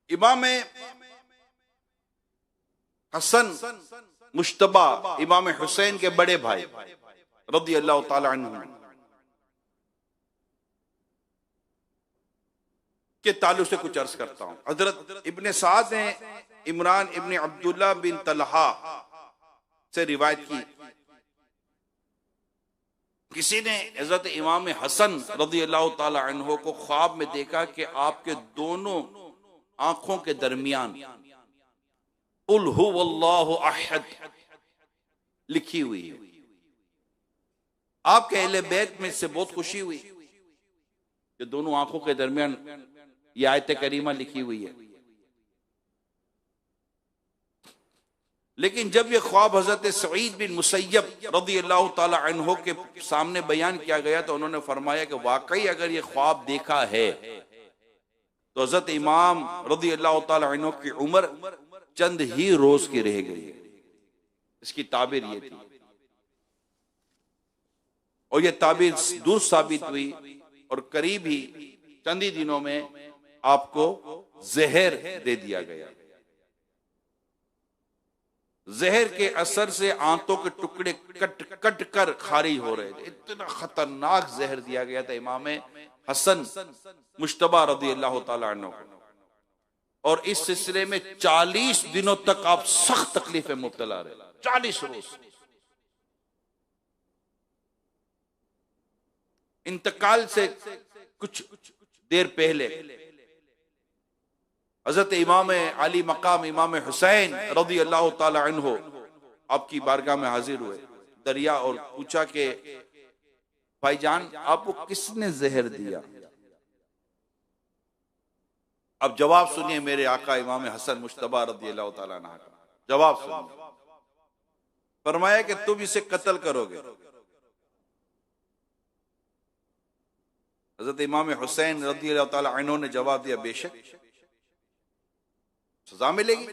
इमाम हसन मुश्तबा इमाम हुसैन के बड़े भाई रज़ियल्लाहु ताला अन्हु के ताल्लुक से कुछ अर्ज करता हूं। हजरत इब्ने साद ने इमरान इब्ने अब्दुल्लाह बिन तलहा से रिवायत की, किसी ने हजरत इमाम हसन रज़ियल्लाहु ताला अन्हु को ख्वाब में देखा कि आपके दोनों आंखों के दरमियान कुल हुवल्लाहु अहद लिखी हुई है। आपके अहले बैत में इससे बहुत खुशी हुई कि दोनों आंखों के दरमियान ये आयत करीमा लिखी हुई है। लेकिन जब ये ख्वाब हजरत सईद बिन मुसय्यब रज़ियल्लाहु ताला अन्हु के सामने बयान किया गया तो उन्होंने फरमाया कि वाकई अगर ये ख्वाब देखा है तो हजरत इमाम रज़ियल्लाहु ताला अन्हु की उम्र चंद ही रोज की रह गई। इसकी ताबीर ये थी और ये ताबीर दुरुस्त साबित हुई और करीब ही चंद ही दिनों में आपको जहर दे दिया गया। जहर के असर से आंतों के टुकड़े कट कट कर खारिज हो रहे थे। इतना खतरनाक जहर दिया गया था इमाम हसन मुश्तबा रज़ियल्लाहु ताला अन्हु को। और इस सिलसिले में 40 दिनों तक आप सख्त तकलीफ में मुब्तला रहे। 40 रोज। इंतकाल से कुछ देर पहले हजरत इमाम अली मकाम इमाम हुसैन रज़ियल्लाहु ताला अन्हु आपकी बारगाह में हाजिर हुए दरिया और पूछा कि भाईजान आपको किसने जहर दिया? अब जवाब सुनिए मेरे आका इमाम हसन मुश्तबा रज़ियल्लाहु ताला अन्हु का जवाब सुनिए। फरमाया कि तुम इसे कत्ल करोगे। हजरत इमाम हुसैन रज़ियल्लाहु ताला अन्हु ने जवाब दिया बेशक सजा मिलेगी।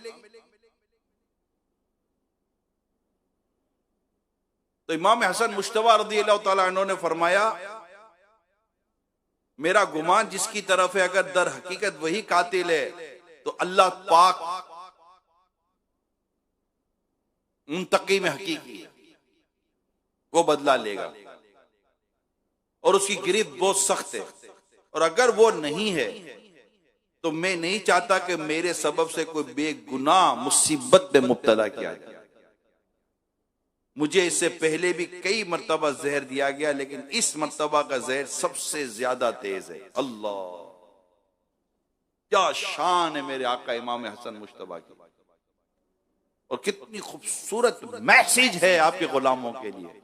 तो इमाम हसन मुश्तबा रज़ियल्लाहु ताला अन्हु ने फरमाया मेरा गुमान जिसकी तरफ है अगर दर हकीकत वही कातिल है तो अल्लाह पाक मुंतकीम हकीकी है, वो बदला लेगा और उसकी गिरफ्त बहुत सख्त है। और अगर वो नहीं है तो मैं नहीं चाहता कि मेरे सबब से कोई बेगुनाह मुसीबत में मुब्तला किया जाए। मुझे इससे पहले भी कई मर्तबा जहर दिया गया लेकिन इस मर्तबा का जहर सबसे ज्यादा तेज है। अल्लाह क्या शान है मेरे आका इमाम हसन मुश्तबा की और कितनी खूबसूरत मैसेज है आपके गुलामों के लिए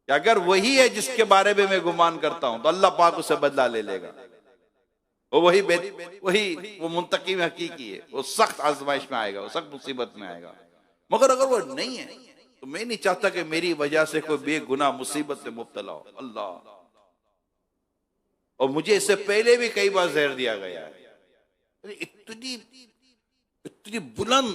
कि अगर वही है जिसके बारे में मैं गुमान करता हूं तो अल्लाह पाक उसे बदला ले लेगा। वो मुंतकीम हकीकी है, वो सख्त आजमाइश में आएगा, वो सख्त मुसीबत में आएगा। मगर अगर वो नहीं है तो मैं नहीं चाहता कि मेरी वजह से कोई बेगुनाह मुसीबत में मुब्तला हो। अल्लाह और मुझे इससे पहले भी कई बार जहर दिया गया है। इतनी बुलंद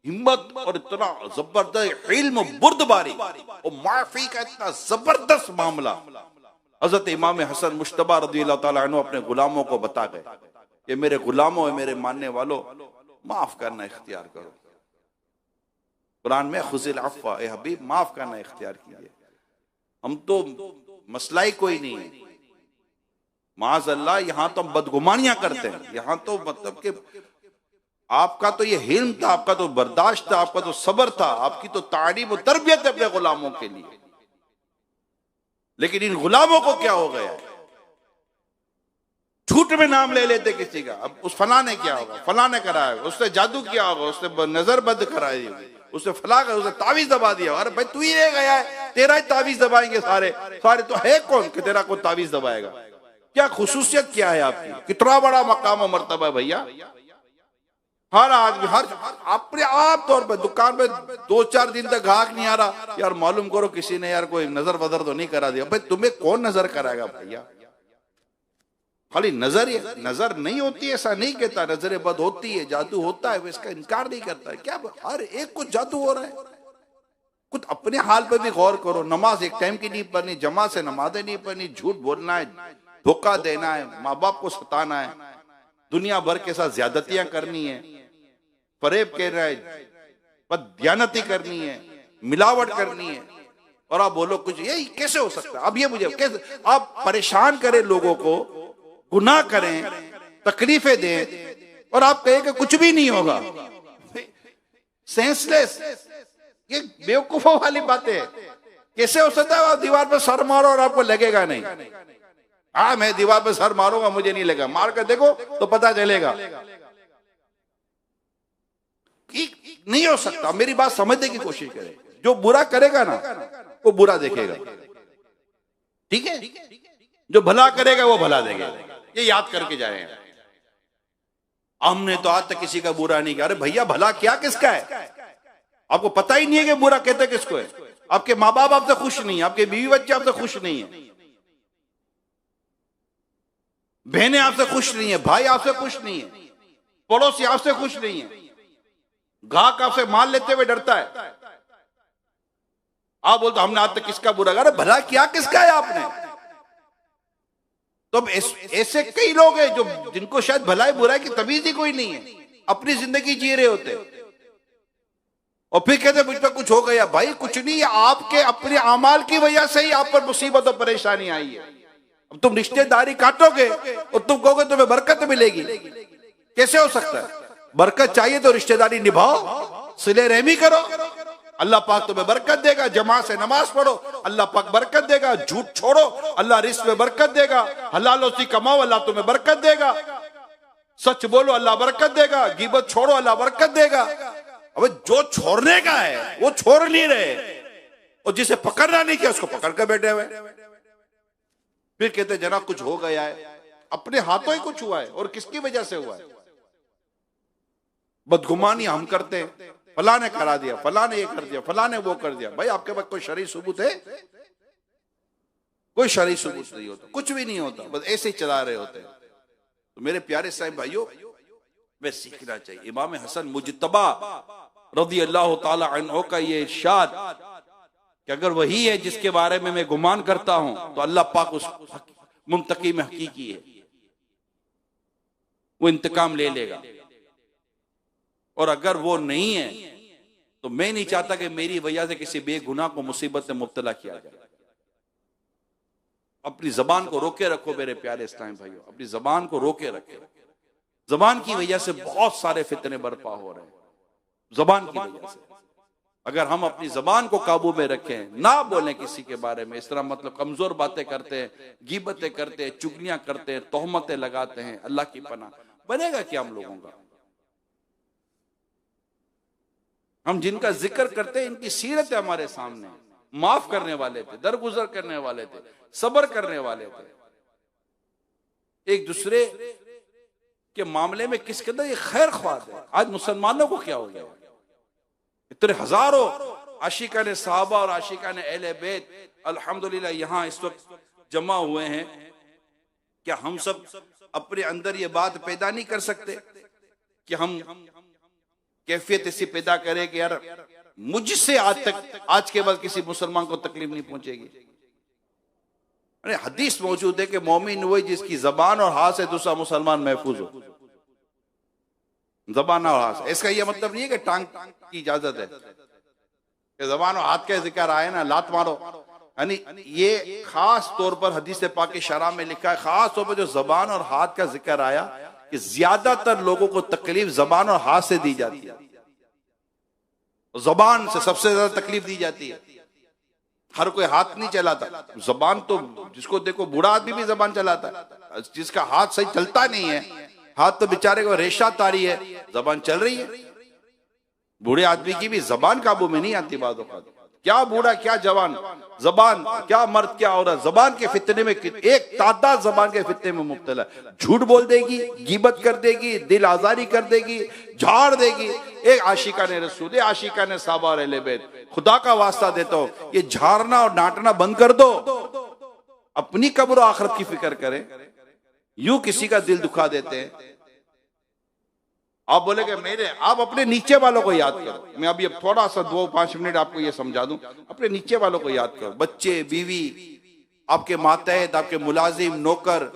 हिम्मत और इतना जबरदस्त इल्म बुर्दबारी और माफी का इतना जबरदस्त मामला हजरत इमाम हसन मुश्तबा रज़ियल्लाहु ताला अन्हु अपने गुलामों को बता गए कि मेरे गुलामों और मेरे मानने वालों माफ करना इख्तियार करो। कुरान में खुज़िल अफ़्वा ए हबीब माफ करना इख्तियार कीजिए। हम तो मसला ही कोई नहीं है माज़अल्लाह, यहां तो हम बदगुमानियां करते हैं। यहां तो मतलब कि आपका तो ये हिल्म था, आपका तो बर्दाश्त था, आपका तो सब्र था, आपकी तो तारीफ और तरबियत है अपने गुलामों के लिए। लेकिन इन गुलामों को क्या हो गया? झूठ में नाम ले लेते किसी का। अब उस फला ने क्या होगा, फला ने कराया, उसने जादू किया होगा, उसने नजर बंद कराई होगी, उसने फला कर, उसने तावीज दबा दिया। अरे भाई तू ही रह गया है, तेरा ही तावीज दबाएंगे सारे सारे। तो है कौन कि तेरा कोई तावीज दबाएगा? क्या खुसूसियत क्या है आपकी? कितना बड़ा मकाम और मर्तबा है भैया। हर आदमी हर अपने आप तौर पर दुकान में 2-4 दिन तक ग्राहक नहीं आ रहा, यार मालूम करो किसी ने यार कोई नजर बदर तो नहीं करा दिया। भाई तुम्हें कौन नजर कराएगा भैया? खाली नजर ही नजर नहीं होती है ऐसा नहीं कहता, नजर बद होती है, जादू होता है, वो इसका इनकार नहीं करता। क्या हर एक को जादू हो रहा है? खुद अपने हाल पर भी गौर करो। नमाज एक टाइम की नहीं पढ़नी, जमा से नमाजें नहीं पढ़नी, झूठ बोलना है, धोखा देना है, माँ बाप को सताना है, दुनिया भर के साथ ज्यादतियां करनी है, फरेब कहना है, बददियानती करनी है, मिलावट करनी है। और आप बोलो कुछ, ये कैसे हो सकता है? अब ये मुझे कैसे आप परेशान करें लोगों को, गुनाह करें, तकलीफें दें और आप कहें कि कुछ भी नहीं होगा। सेंसलेस, ये बेवकूफों वाली बातें है। कैसे हो सकता है आप दीवार पर सर मारो और आपको लगेगा नहीं? हाँ मैं दीवार पर सर मारूंगा मुझे नहीं लगा, मार कर देखो तो पता चलेगा। नहीं हो सकता। मेरी बात समझने की कोशिश करें। जो बुरा करेगा ना वो बुरा देखेगा, ठीक है? जो भला करेगा वो भला देगा, ये याद करके जाए। हमने तो आज तक किसी का बुरा नहीं किया। अरे भैया, भला क्या किसका है? आपको पता ही नहीं है कि बुरा कहते किसको है। आपके माँ बाप आपसे खुश नहीं है, आपके बीवी बच्चे आपसे खुश नहीं है, बहनें आपसे खुश नहीं है, भाई आपसे खुश नहीं है, पड़ोसी आपसे खुश नहीं है, ग्राहक आपसे माल लेते हुए डरता है। आप बोलते हमने आज तक किसका बुरा करा? भला क्या किसका है आपने? तो अब ऐसे कई लोग हैं जो जिनको शायद भलाई बुराई की तमीज ही कोई नहीं है, अपनी जिंदगी जी रहे होते और फिर कहते मुझ पर कुछ हो गया। भाई कुछ नहीं, आपके अपने अमाल की वजह से ही आप पर मुसीबत और परेशानी आई है। अब तुम रिश्तेदारी काटोगे और तुम कहोगे तुम्हें बरकत मिलेगी, कैसे हो सकता है? बरकत चाहिए तो रिश्तेदारी निभाओ, सिले रहमी करो, अल्लाह पाक तुम्हें बरकत देगा। जमात से नमाज पढ़ो, अल्लाह पाक बरकत देगा। झूठ छोड़ो, अल्लाह रिस्क में बरकत देगा। हलाल से कमाओ, अल्लाह तुम्हें बरकत देगा। सच बोलो, अल्लाह बरकत देगा। गीबत छोड़ो, अल्लाह बरकत देगा। अब जो छोड़ने का है वो छोड़ नहीं रहे, और जिसे पकड़ना नहीं किया उसको पकड़ कर बैठे हुए। फिर कहते जना कुछ हो गया है, अपने हाथों ही कुछ हुआ है, और किसकी वजह से हुआ है? बदगुमानी हम करते हैं, फला ने करा दिया, फला ने ये कर दिया, फला ने वो कर दिया। भाई आपके पास कोई शरई सबूत है? कोई शरई सबूत नहीं होता, कुछ भी नहीं होता, बस ऐसे ही चला रहे होते हैं। तो मेरे प्यारे साहिब भाइयों, वे सीखना चाहिए। इमाम हसन मुजतबा रज़ी अल्लाह ताला अन्हु का ये इरशाद कि अगर वही है जिसके बारे में मैं गुमान करता हूं तो अल्लाह पाक उस मुंतकी में हकीकी है, वो इंतकाम ले लेगा। और अगर वो नहीं है तो मैं नहीं चाहता कि मेरी वजह से किसी बेगुनाह को मुसीबत में मुब्तला किया जाए। अपनी जबान को रोके रखो मेरे प्यारे इस्लामी भाइयों, अपनी जबान को रोके रखे। जबान की वजह से बहुत सारे फितने बर्पा हो रहे हैं, जबान की वजह से। अगर हम अपनी जबान को काबू में रखें, ना बोलें किसी के बारे में, इस तरह मतलब कमजोर बातें करते हैं, गीबतें करते हैं, चुगलियां करते हैं, तोहमतें लगाते हैं, अल्लाह की पनाह, बनेगा क्या हम लोगों का? हम जिनका जिक्र करते हैं इनकी सीरत है हमारे सामने, माफ करने वाले थे, दरगुजर करने वाले थे, सब्र करने वाले थे। एक दूसरे के मामले में किस कदर ये खैर ख्वाह है। आज मुसलमानों को क्या हो गया? इतने हजारों आशिकाने साहबा और आशिकाने अहले बैत अल्हम्दुलिल्लाह यहाँ इस वक्त जमा हुए हैं। क्या हम सब अपने अंदर ये बात पैदा नहीं कर सकते कि हम कैफियत ऐसी पैदा करें कि यार मुझसे आज के बाद किसी मुसलमान को तकलीफ नहीं पहुंचेगी? अरे हदीस मौजूद है कि मोमिन वही जिसकी जबान और हाथ से दूसरा मुसलमान महफूज हो। जबान और हाथ, इसका यह मतलब नहीं है कि टांग की इजाजत है कि जबान और हाथ का जिक्र आए ना लात मारो, यानी ये खास तौर पर हदीस पाक की शरह में लिखा है, खास तौर पर जो जबान और हाथ का जिक्र आया कि ज्यादातर लोगों को तकलीफ जबान और हाथ से दी जाती है। जबान से सबसे ज्यादा तकलीफ दी जाती है। हर कोई हाथ नहीं चलाता, जबान तो जिसको देखो बूढ़ा आदमी भी जबान चलाता है, जिसका हाथ सही चलता नहीं है, हाथ तो बेचारे को रेशा तारी है, जबान चल रही है। बूढ़े आदमी की भी जबान काबू में नहीं आती बातों का। क्या बूढ़ा क्या जवान, जबान क्या मर्द क्या औरत, जबान के फितने में एक तादाद जबान के फितने में मुब्तला। झूठ बोल देगी, गीबत कर देगी, दिल आजारी कर देगी, झाड़ देगी। एक आशिका ने रसूल, आशिका ने साहबा और अहले बैत, खुदा का वास्ता देता हूं ये झाड़ना और डांटना बंद कर दो, अपनी कब्र और आखिरत की फिक्र करें। यूं किसी का दिल दुखा देते हैं। आप बोलेगे मेरे, आप अपने नीचे वालों को याद करो। मैं अभी अब थोड़ा सा 2-5 मिनट आपको ये समझा दूं। अपने नीचे वालों को याद करो, बच्चे, बीवी, आपके मातहत, आपके मुलाजिम, नौकर,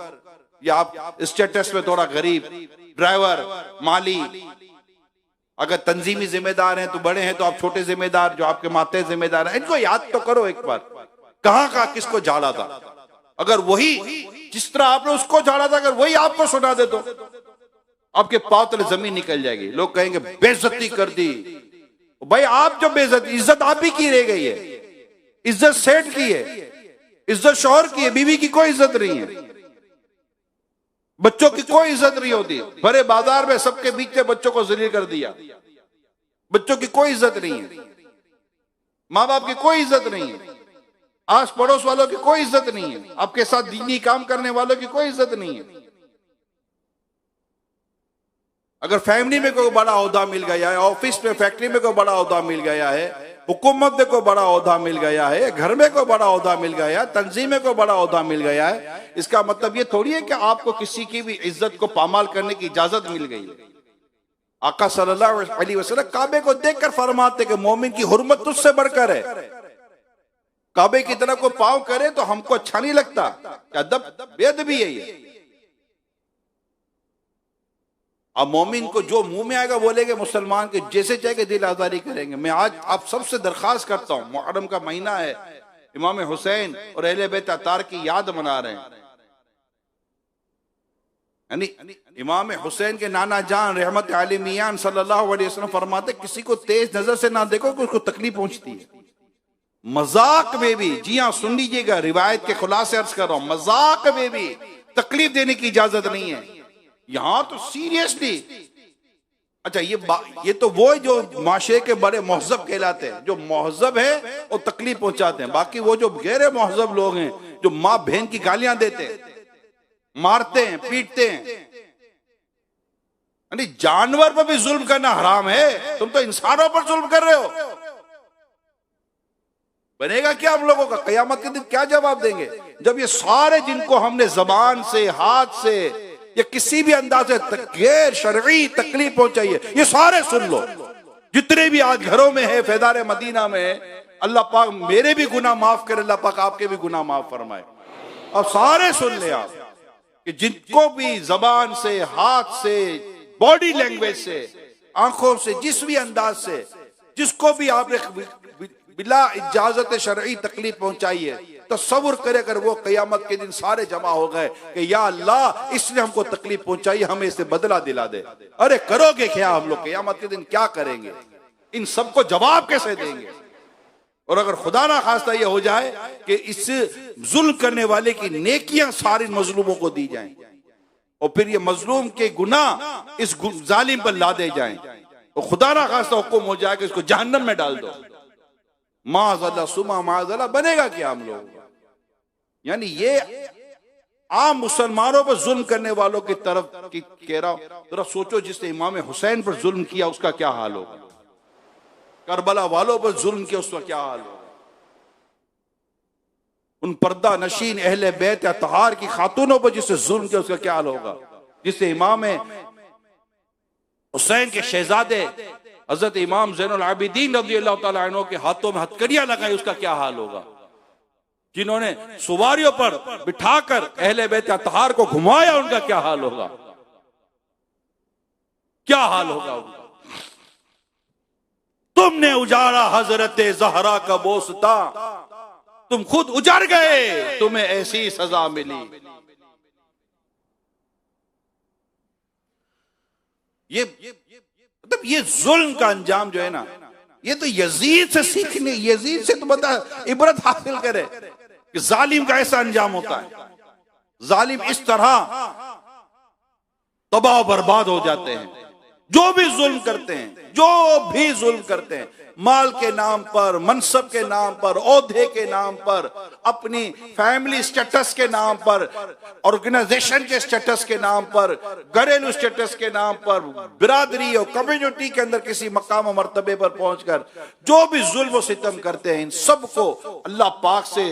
या आप स्टेटस में थोड़ा गरीब, ड्राइवर, माली, अगर तंजीमी जिम्मेदार हैं तो बड़े हैं तो आप छोटे जिम्मेदार, जो आपके मातहत जिम्मेदार हैं, इनको याद तो करो एक बार, कहां कहां किसको झाड़ा था। अगर वही जिस तरह आपने उसको झाड़ा था, अगर वही आपको सुना दे तो आपके पांव तले जमीन निकल जाएगी। लोग कहेंगे बेइज्जती कर दी। भाई आप जो बेइज्जती, इज्जत आप ही की रह गई है, इज्जत सेठ की है, इज्जत शौहर की है, बीवी की कोई इज्जत नहीं है, बच्चों की कोई इज्जत नहीं होती। भरे बाजार में सबके बीच में बच्चों को जलील कर दिया, बच्चों की कोई इज्जत नहीं है, माँ बाप की कोई इज्जत नहीं है। आस पड़ोस वालों की कोई इज्जत नहीं है, आपके साथ दीनी काम करने वालों की कोई इज्जत नहीं है। अगर फैमिली में कोई बड़ा ओहदा मिल गया है, ऑफिस में फैक्ट्री में कोई बड़ा ओहदा मिल गया है, हुकूमत में कोई बड़ा ओहदा मिल गया है, घर में कोई बड़ा ओहदा मिल गया है, तंजीम में कोई बड़ा ओहदा मिल गया है, इसका मतलब ये थोड़ी है कि आपको किसी की भी इज्जत को पामाल करने की इजाजत मिल गई है। आका सल्लल्लाहु अलैहि वसल्लम काबे को देखकर फरमाते कि मोमिन की हुर्मत तुझसे बढ़कर है। काबे की तरफ को पाँव करे तो हमको अच्छा नहीं लगता, अदब बेअदबी है ये। अब मोमिन को जो मुंह में आएगा बोलेंगे, मुसलमान के जैसे चाहे दिल आजारी करेंगे। मैं आज आप सबसे दरखास्त करता हूं, मुहर्रम का महीना है, इमाम हुसैन और अहले बैत अतार की याद मना रहे हैं। यानी इमाम हुसैन के नाना जान रहमत आलमियान सल्लल्लाहु अलैहि वसल्लम फरमाते किसी को तेज नजर से ना देखो कि उसको तकलीफ पहुंचती है। मजाक में भी, जी हाँ सुन लीजिएगा, रिवायत के खुलासे अर्ज कर रहा हूं, मजाक में भी तकलीफ देने की इजाजत नहीं है। यहां तो सीरियसली, अच्छा ये तो वो जो माशरे के बड़े महजब कहलाते हैं, जो महजब है वो तकलीफ पहुंचाते हैं। बाकी वो जो गैर महजब लोग हैं, जो माँ बहन की गालियां देते हैं, मारते हैं, पीटते हैं, यानी जानवर पर भी जुल्म करना हराम है। तुम तो इंसानों पर जुल्म कर रहे हो। बनेगा क्या हम लोगों का? कयामत के दिन क्या जवाब देंगे जब ये सारे जिनको हमने जबान से, हाथ से या किसी भी अंदाज से गैर शरई तकलीफ पहुंचाई है, ये सारे सुन लो। जितने भी आज घरों में है फैदार मदीना में, अल्लाह पाक मेरे भी गुनाह माफ करे, अल्लाह पाक आपके भी गुनाह माफ फरमाए। अब सारे सुन ले आप कि जिनको भी जबान से, हाथ से, बॉडी लैंग्वेज से, आंखों से, जिस भी अंदाज से जिसको भी आपने बिला इजाजत शरई तकलीफ पहुंचाई है, तस्वुर करे अगर वो कयामत के दिन सारे जमा हो गए कि या अल्लाह इसने हमको तकलीफ पहुंचाई, हमें इससे बदला दिला दे। अरे करोगे क्या? हम लोग कयामत के दिन क्या करेंगे? इन सबको जवाब कैसे देंगे? और अगर खुदा ना खास्ता ये हो जाए कि इस जुल्म करने वाले की नेकियां सारी मजलूमों को दी जाएं और फिर ये मजलूम के गुनाह इस जालिम पर लादे जाएं, तो खुदा ना खास्ता हुक्म हो जाए कि इसको जहन्नम में डाल दो, माज़अल्लाह सुमा माज़अल्लाह, बनेगा क्या हम लोग? यानी ये आम मुसलमानों पर जुल्म करने वालों की तरफ की कह रहा हूं। जरा सोचो, जिसने इमाम हुसैन पर जुल्म किया उसका क्या हाल होगा, करबला वालों पर जुल्म किया उसका क्या हाल होगा, उन पर्दा नशीन अहले बैत अतहार की खातूनों पर जिससे जुल्म किया उसका क्या हाल होगा, जिससे इमाम हुसैन के शहजादे हजरत इमाम ज़ैनुल आबिदीन रज़ियल्लाहु तआला अन्हु के हाथों में हथकड़ियां लगाई, उसका क्या हाल होगा, जिन्होंने सुवारियों पर बिठाकर अहले बैत अतहार को घुमाया उनका क्या हाल होगा, क्या हाल होगा उनका। तुमने उजाड़ा हजरत ज़हरा का बोस्ता, तुम खुद उजड़ गए, तुम्हें ऐसी सजा मिली। मतलब ये जुल्म का अंजाम जो है ना, ये तो यजीद से सीखने, यजीद से तो बता इबरत हासिल करे कि जालिम का ऐसा अंजाम होता है। जालिम इस तरह तबाह बर्बाद हो जाते हैं। जो भी जुल्म करते हैं, जो भी जुल्म करते हैं, माल के नाम पर, मनसब के नाम पर, ओहदे के नाम पर, अपनी फैमिली स्टेटस के नाम पर, ऑर्गेनाइजेशन के स्टेटस के नाम पर, घरेलू स्टेटस के नाम पर, बिरादरी और कम्युनिटी के अंदर किसी मकाम और मर्तबे पर पहुंचकर जो भी जुल्म व सितम करते हैं, इन सबको अल्लाह पाक से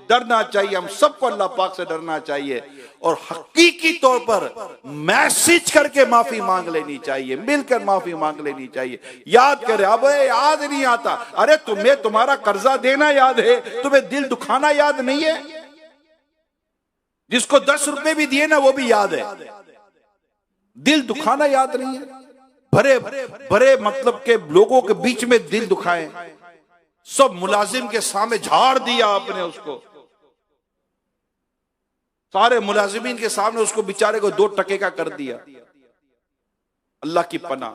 डरना चाहिए। हम सबको अल्लाह पाक से डरना चाहिए और हकीकी तौर पर मैसेज करके माफी मांग लेनी चाहिए, मिलकर माफी मांग लेनी चाहिए। याद करे, अब याद नहीं आता, अरे तुम्हें तुम्हारा कर्जा देना याद है, तुम्हें दिल दुखाना याद नहीं है? जिसको 10 रुपए भी दिए ना वो भी याद है, दिल दुखाना याद नहीं है। भरे भरे मतलब के लोगों के बीच में दिल दुखाए, सब मुलाजिम के सामने झाड़ दिया आपने उसको, सारे मुलाजिमीन के सामने उसको बेचारे को 2 टके का कर दिया। अल्लाह की पनाह।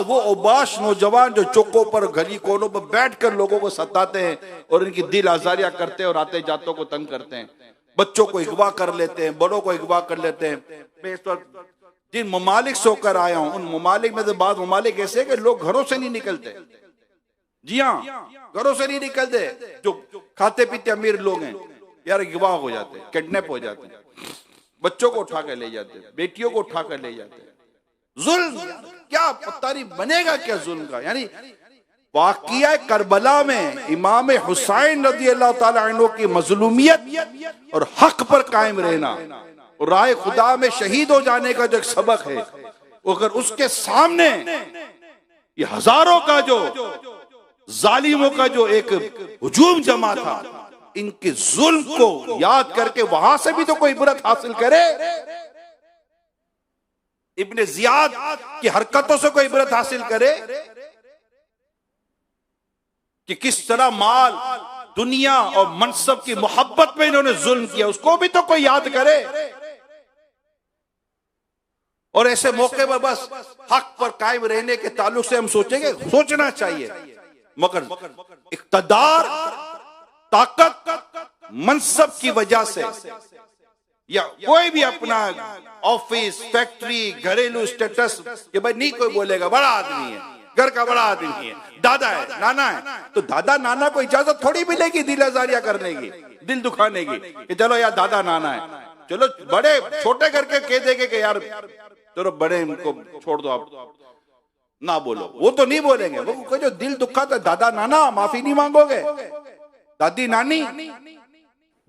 वो उबाश नौजवान जो चौकों पर, गली कोनों पर बैठकर लोगों को सताते हैं और इनकी दिल आजारियां करते हैं और आते जातों को तंग करते हैं, बच्चों को अगवा कर लेते हैं, बड़ों को अगवा कर लेते हैं। मैं इस वक्त जिन ममालिक से होकर आया हूं, उन ममालिक में से बाद ममालिक ऐसे कि लोग घरों से नहीं निकलते। जी हाँ, घरों से नहीं निकलते, जो खाते पीते अमीर लोग हैं यार, अगवा हो जाते हैं, किडनैप हो जाते हैं, बच्चों को उठा कर ले जाते हैं, बेटियों को उठा कर ले जाते हैं। जुल्म क्या पता नहीं बनेगा क्या जुल्म का। यानी वाक़िया करबला में इमाम हुसैन रज़ी अल्लाह ताला अन्हु की मजलूमियत और हक पर कायम रहना और राह खुदा में शहीद हो जाने का जो एक सबक है, अगर उसके सामने ये हजारों का जो जालिमों का जो एक हुजूम जमा था, इनके जुल्म को याद करके वहां से भी तो कोई इबरत हासिल करे, इब्ने जियाद की हरकतों से कोई इबरत हासिल करे कि किस तरह माल, दुनिया और मनसब की मोहब्बत में इन्होंने जुल्म किया, उसको भी तो कोई याद करे। और ऐसे मौके पर बस हक पर कायम रहने के ताल्लुक से हम सोचेंगे, सोचना चाहिए, मगर इक़्तिदार, ताकत, मनसब की वजह से या कोई भी अपना ऑफिस, फैक्ट्री, घरेलू स्टेटस, कि भाई नहीं कोई बोलेगा बड़ा आदमी है, घर का बड़ा आदमी है, दादा है, नाना है, तो दादा नाना को इजाजत थोड़ी मिलेगी दिल आजारिया करने की, दिल दुखाने की, कि चलो यार दादा नाना है, चलो बड़े छोटे करके कह देंगे कि यार चलो बड़े इनको छोड़ दो, आप ना बोलो, वो तो नहीं बोलेंगे। वो जो दिल दुखा था, दादा नाना माफी नहीं मांगोगे, दादी नानी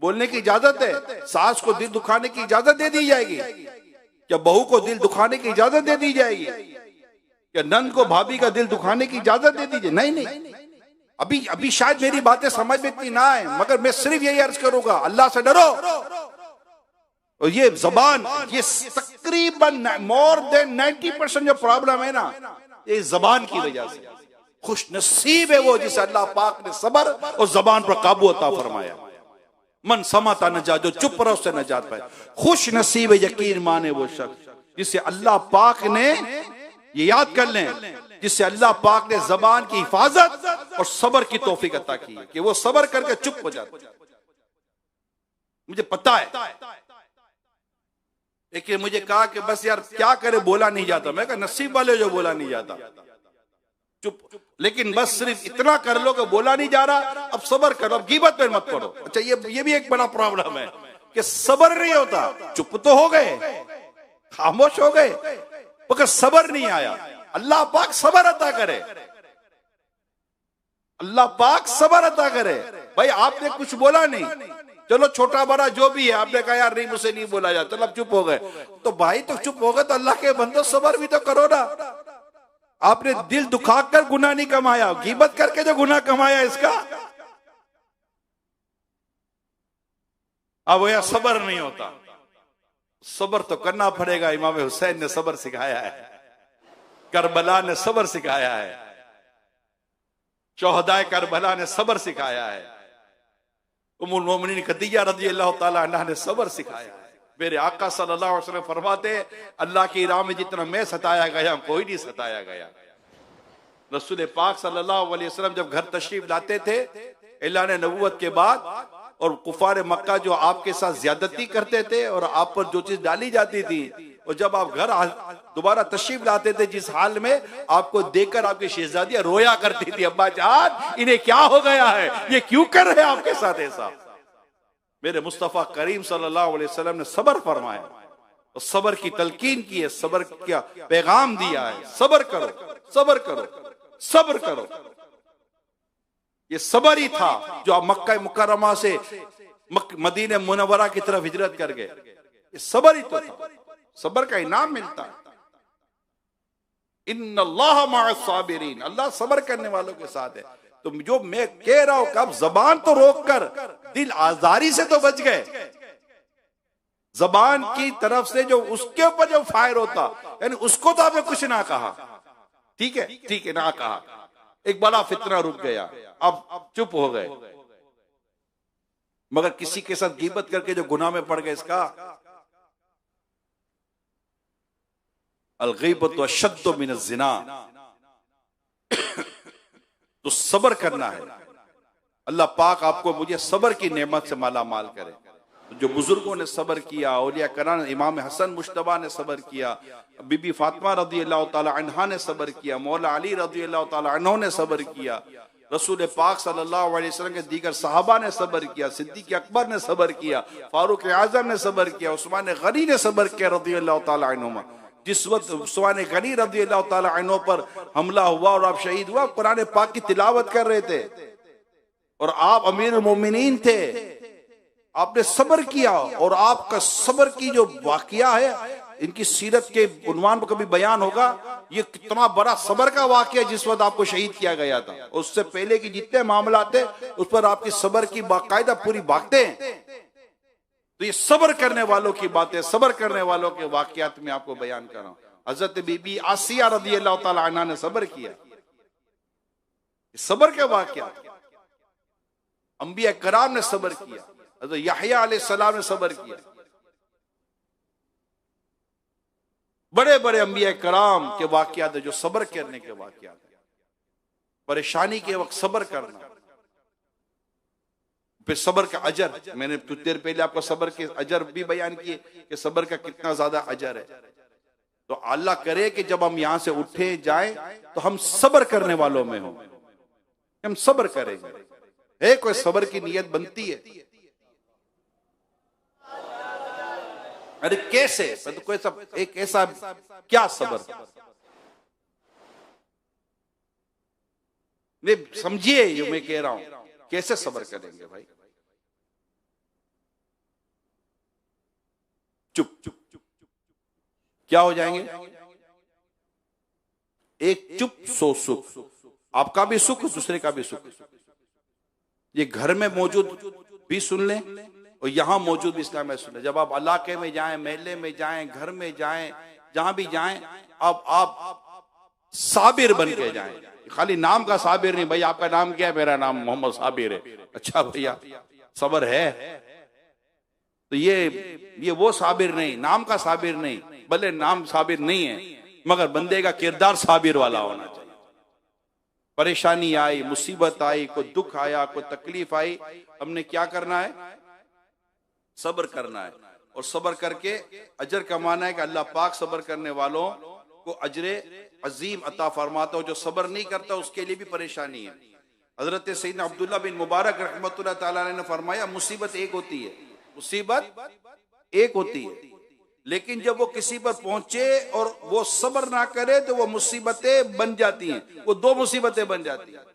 बोलने की इजाजत है, सास को दिल दुखाने की इजाजत दे दी जाएगी क्या, बहू को दिल दुखाने की इजाजत दे दी जाएगी क्या, नंद को भाभी का दिल दुखाने की इजाजत दे दीजिए? नहीं नहीं, अभी शायद मेरी बातें समझ में इतनी ना आए, मगर मैं सिर्फ यही अर्ज करूंगा, अल्लाह से डरो। और ये जबान, ये तकरीबन मोर देन 90% जो प्रॉब्लम है ना, ये जबान की वजह से। खुश नसीब है वो जिसे अल्लाह पाक ने सबर और जबान पर काबू अता फरमाया। मन समाता नजा, जो चुप रहो उससे नजात पाए। खुश नसीब है, यकीन माने वो शख्स जिसे अल्लाह पाक ने, ये याद कर लें, जिससे अल्लाह पाक ने जबान की हिफाजत और सबर की तौफीक अता की है कि वो सबर करके चुप हो जाता। मुझे पता है, लेकिन मुझे कहा कि बस यार क्या करे, बोला नहीं जाता। मैं कहा नसीब वाले जो बोला नहीं जाता, चुप, लेकिन बस सिर्फ इतना कर लो कि बोला नहीं जा रहा, अब सबर करो, अब गीबत पे मत करो। अच्छा, ये भी एक बड़ा प्रॉब्लम है कि सबर नहीं होता, चुप तो हो गए, खामोश हो गए, मगर सबर नहीं आया। अल्लाह पाक सबर अता करे, अल्लाह पाक सबर अता करे। भाई आपने कुछ बोला नहीं, चलो छोटा बड़ा जो भी है, आपने कहा यार नहीं मुझसे नहीं बोला जाता, चलो अब चुप हो गए, तो भाई तो चुप हो गए, तो अल्लाह के बंदो सबर भी तो करो ना। आपने दिल दुखाकर गुनाह नहीं कमाया, गीबत करके जो गुनाह कमाया इसका, अब यह सबर नहीं होता। सबर तो करना पड़ेगा। इमाम हुसैन ने सबर सिखाया है, करबला ने सबर सिखाया है, शोहदाए करबला ने सबर सिखाया है, उम्मुल मोमिनीन खदीजा रज़ी अल्लाह ताला अन्हा ने सबर सिखाया है। मेरे आका सल्लल्लाहु अलैहि वसल्लम फरमाते, अल्लाह की राह में जितना मैं सताया गया कोई नहीं सताया गया। रसूल पाक सल्लल्लाहु अलैहि वसल्लम जब घर तशरीफ लाते थे ऐलान नबूवत के बाद, और कुफार मक्का जो आपके साथ ज्यादती करते थे और आप पर जो चीज डाली जाती थी, और जब आप घर दोबारा तशरीफ लाते थे जिस हाल में, आपको देखकर आपकी शहजादियां रोया करती थी, अब्बा जान इन्हें क्या हो गया है, ये क्यों कर रहे हैं आपके साथ ऐसा। मेरे मुस्तफा करीम सल्लल्लाहु अलैहि वसल्लम ने सबर फरमाया और सबर की तलकीन की है, सबर का पैगाम दिया है, सबर करो, सबर करो, सबर करो। ये सबर ही था जो आप मक्का मुकर्रमा से मदीने मुनव्वरा की तरफ हिजरत कर गए, ये सबर ही तो था। सबर का इनाम मिलता है, इन्नल्लाह मअस साबिरीन, अल्लाह सबर करने वालों के साथ है। तो जो मैं कह रहा हूं कि अब जबान तो रोक कर दिल आजारी से तो बच गए, जबान की तरफ से जो उसके ऊपर जो फायर होता, यानी उसको तो आपने कुछ ना कहा, ठीक है, ठीक है, ना कहा, एक बड़ा फितना रुक गया, अब चुप हो गए, मगर किसी के साथ गीबत करके जो गुनाह में पड़ गए, इसका अल-गीबत अशद्दु मिन ज़िना, तो सबर करना है। अल्लाह पाक आपको मुझे सबर की नेमत से माला माल करे। जो बुजुर्गों ने सबर किया, औलिया कराम, इमाम हसन मुश्तबा ने सबर किया, बीबी फातिमा रज़ी अल्लाह ताला अन्हा ने सबर किया, मौला अली रज़ी अल्लाह ताला अन्हु ने सबर किया, रसूल पाक सल्लल्लाहु अलैहि वसल्लम के दीगर सहाबा ने सब्र किया, सिद्दीक अकबर ने सब्र किया, फारूक आजम ने सब्र किया, उस्मान गनी ने सब्र किया रज़ियल्लाहु ताला अन्हुमा। जिस वक्त उस्मान गनी रज़ियल्लाहु ताला अन्हु पर हमला हुआ और आप शहीद हुआ, कुरान पाक की तिलावत कर रहे थे और आप अमीर मोमिनीन थे, आपने सब्र किया। और आपका सब्र की जो वाकया है, इनकी सीरत के उन्वान पर कभी बयान होगा, ये कितना बड़ा सब्र का वाकया जिस वक्त आपको शहीद किया गया था। उससे पहले की जितने मामला थे उस पर आपकी सब्र की बाकायदा पूरी बातें हैं। तो ये सब्र करने वालों की बातें, सब्र करने वालों के वाकयात में आपको बयान कर रहा हूं। हजरत बीबी आसिया रज़ियल्लाहु ताला अन्हा ने सब्र किया, सब्र के वाकयात। अंबिया कराम ने सब्र किया, हजरत यहया अलैहिस्सलाम ने सब्र किया। बड़े बड़े अंबिया कराम के वाकयात है जो सब्र करने के वाकयात है। परेशानी के वक्त सब्र करना, फिर सब्र का अजर, मैंने कुछ देर पहले आपको सब्र के अजर भी बयान किए कि सब्र का कितना ज्यादा अजर है। तो अल्लाह करे कि जब हम यहां से उठे जाएं तो हम सब्र करने वालों में हो, हम सब्र करेंगे। है कोई सब्र की नीयत बनती है? अरे कैसे? तो कोई सब एक ऐसा क्या सब्र, समझिए ये मैं कह रहा हूं, कैसे सब्र करेंगे भाई? चुप चुप चुप क्या हो जाएंगे? एक चुप सो सुख, आपका भी सुख दूसरे का भी सुख। ये घर में मौजूद भी सुन लें और यहां मौजूद भी इस्लाम में सुन लें। जब आप इलाके में जाएं, महल्ले में जाएं, घर में जाएं, जहां भी जाएं, अब आप साबिर बन के जाएं। खाली नाम का साबिर नहीं, भाई आपका नाम क्या है? मेरा नाम मोहम्मद साबिर है। अच्छा भैया सब्र है? तो ये वो साबिर नहीं, नाम का साबिर नहीं, भले नाम साबिर नहीं है मगर बंदे का किरदार साबिर वाला होना चाहिए। परेशानी आई, मुसीबत आई, कोई दुख आया, कोई तकलीफ आई, हमने क्या करना है? सब्र करना है। और सब्र करके अजर कमाना है कि अल्लाह पाक सब्र करने वालों को अजरे अजीम अता फरमाता हो। जो सब्र नहीं करता उसके लिए भी परेशानी है। हजरत सैयदना अब्दुल्लाह बिन मुबारक रहमतुल्लाह ताला ने फरमाया, मुसीबत एक होती है, मुसीबत एक होती है, लेकिन जब वो किसी पर पहुंचे और वो सब्र ना करे तो वो मुसीबतें बन जाती हैं, वो दो मुसीबतें बन जाती हैं।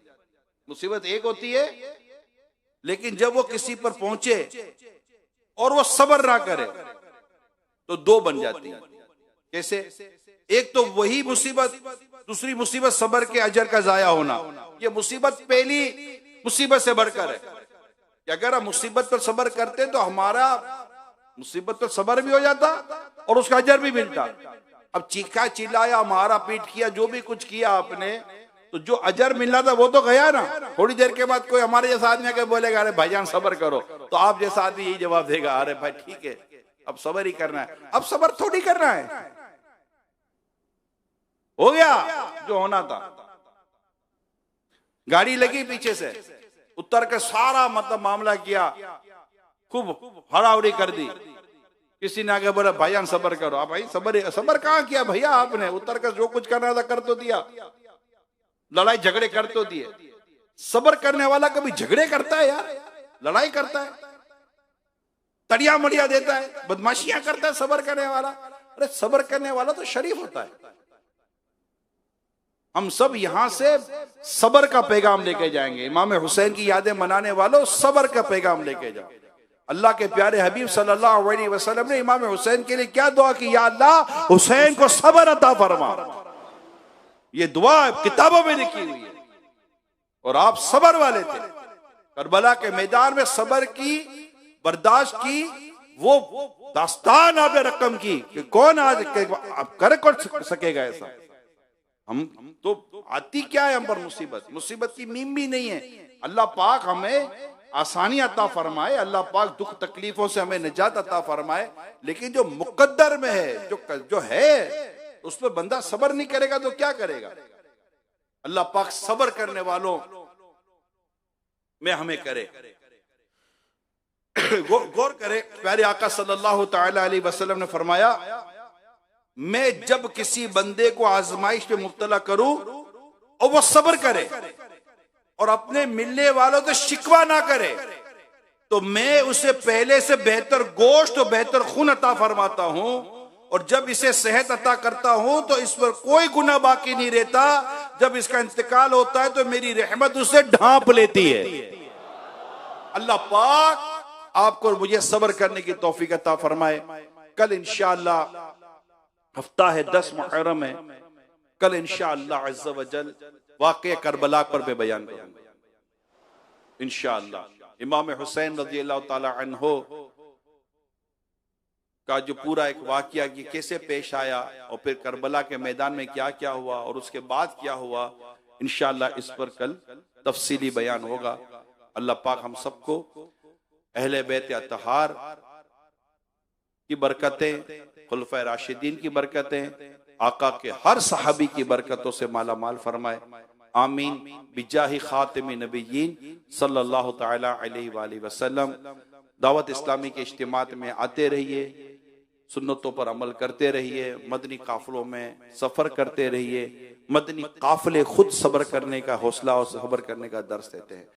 मुसीबत एक होती है, लेकिन जब वो किसी पर पहुंचे और वो सब्र ना करे तो दो बन जाती है। कैसे? एक तो वही मुसीबत, दूसरी मुसीबत सब्र के अजर का जाया होना। ये मुसीबत पहली मुसीबत से बढ़कर है कि अगर हम मुसीबत पर सब्र करते तो हमारा मुसीबत पर सब्र भी हो जाता और उसका अजर भी मिलता। अब चीखा चिल्लाया, मारा पीट किया, जो भी कुछ किया आपने, तो जो अजर मिलना था वो तो गया ना। थोड़ी देर के बाद कोई हमारे जैसा आदमी आके बोलेगा अरे भाईजान सब्र करो, तो आप जैसा आदमी यही जवाब देगा, अरे भाई ठीक है अब सब्र ही करना है। अब सब्र थोड़ी करना है, हो गया जो होना था। गाड़ी लगी पीछे से, उतर के सारा मतलब मामला किया, खूब हड़ाहड़ी कर दी। किसी ने आगे बोला भाईजान सब्र करो। आप भाई सब्र कहां किया भैया आपने? उतर कर जो कुछ करना था कर तो दिया, लड़ाई झगड़े कर तो दिए। सब्र करने वाला कभी झगड़े करता है यार? लड़ाई करता है, तड़िया मड़िया देता है, बदमाशियां करता है सब्र करने वाला? अरे सब्र करने वाला तो शरीफ होता है। हम सब यहां से सब्र का पैगाम लेके जाएंगे। इमाम हुसैन की यादें मनाने वालों, सब्र का पैगाम लेके जाओ। अल्लाह के प्यारे हबीब सल्लल्लाहु अलैहि वसल्लम ने इमाम हुसैन के लिए क्या दुआ की? या अल्लाह हुसैन को सब्र अता फरमा। ये दुआ किताबों में लिखी हुई है और आप सब्र वाले थे। करबला के मैदान में सब्र की, बर्दाश्त की वो दास्तान आपने रकम की कि कौन आज कर सकेगा ऐसा? हम तो आती क्या है हम पर मुसीबत? मुसीबत की मीम भी नहीं है। अल्लाह पाक हमें आसानी अता फरमाए, अल्लाह पाक दुख तकलीफों से हमें निजात अता फरमाए, लेकिन जो मुकद्दर में है, जो है उस पर बंदा सब्र नहीं करेगा तो क्या करेगा? अल्लाह पाक सब्र करने वालों में हमें करे। गौर करे, प्यारे आका सल्लल्लाहु ताला अलैहि वसल्लम ने फरमाया, मैं जब किसी बंदे को आजमाइश पे मुब्तला करूं और वो सब्र करे, और अपने मिलने वालों से शिकवा ना करे, तो मैं उसे पहले से बेहतर गोश्त और बेहतर खून अता फरमाता हूं, और जब इसे सेहत अता करता हूं तो इस पर कोई गुनाह बाकी नहीं रहता। जब इसका इंतकाल होता है तो मेरी रहमत उसे ढांप लेती है। अल्लाह पाक आपको और मुझे सब्र करने की तौफीक अता फरमाए। कल इंशाअल्लाह हफ्ता है 10 मुहर्रम है। कल इंशाअल्लाह अज़्ज़ा वजल वाक़या करबला पर मैं बयान करूंगा इंशाअल्लाह। इमाम हुसैन रज़ियल्लाहु ताला अन्हो का जो पूरा एक वाक़या कि कैसे पेश आया और फिर करबला के मैदान में क्या क्या हुआ और उसके बाद क्या हुआ, इंशाअल्लाह इस पर कल तफसीली बयान होगा। अल्लाह पाक हम सबको अहले बैत अतहार की बरकतें, खुलफाए राशिदीन की बरकतें, आका के हर सहाबी की बरकतों से माला माल फरमाए। आमीन बिजाही खातिमी नबीयीन सल्लल्लाहु तआला अलैहि वसल्लम। दावत इस्लामी के इज्तिमात में आते रहिए, सुन्नतों पर अमल करते रहिए, मदनी काफिलों में सफर करते रहिए। मदनी काफिले खुद सब्र करने का हौसला और सब्र करने का दर्स देते हैं।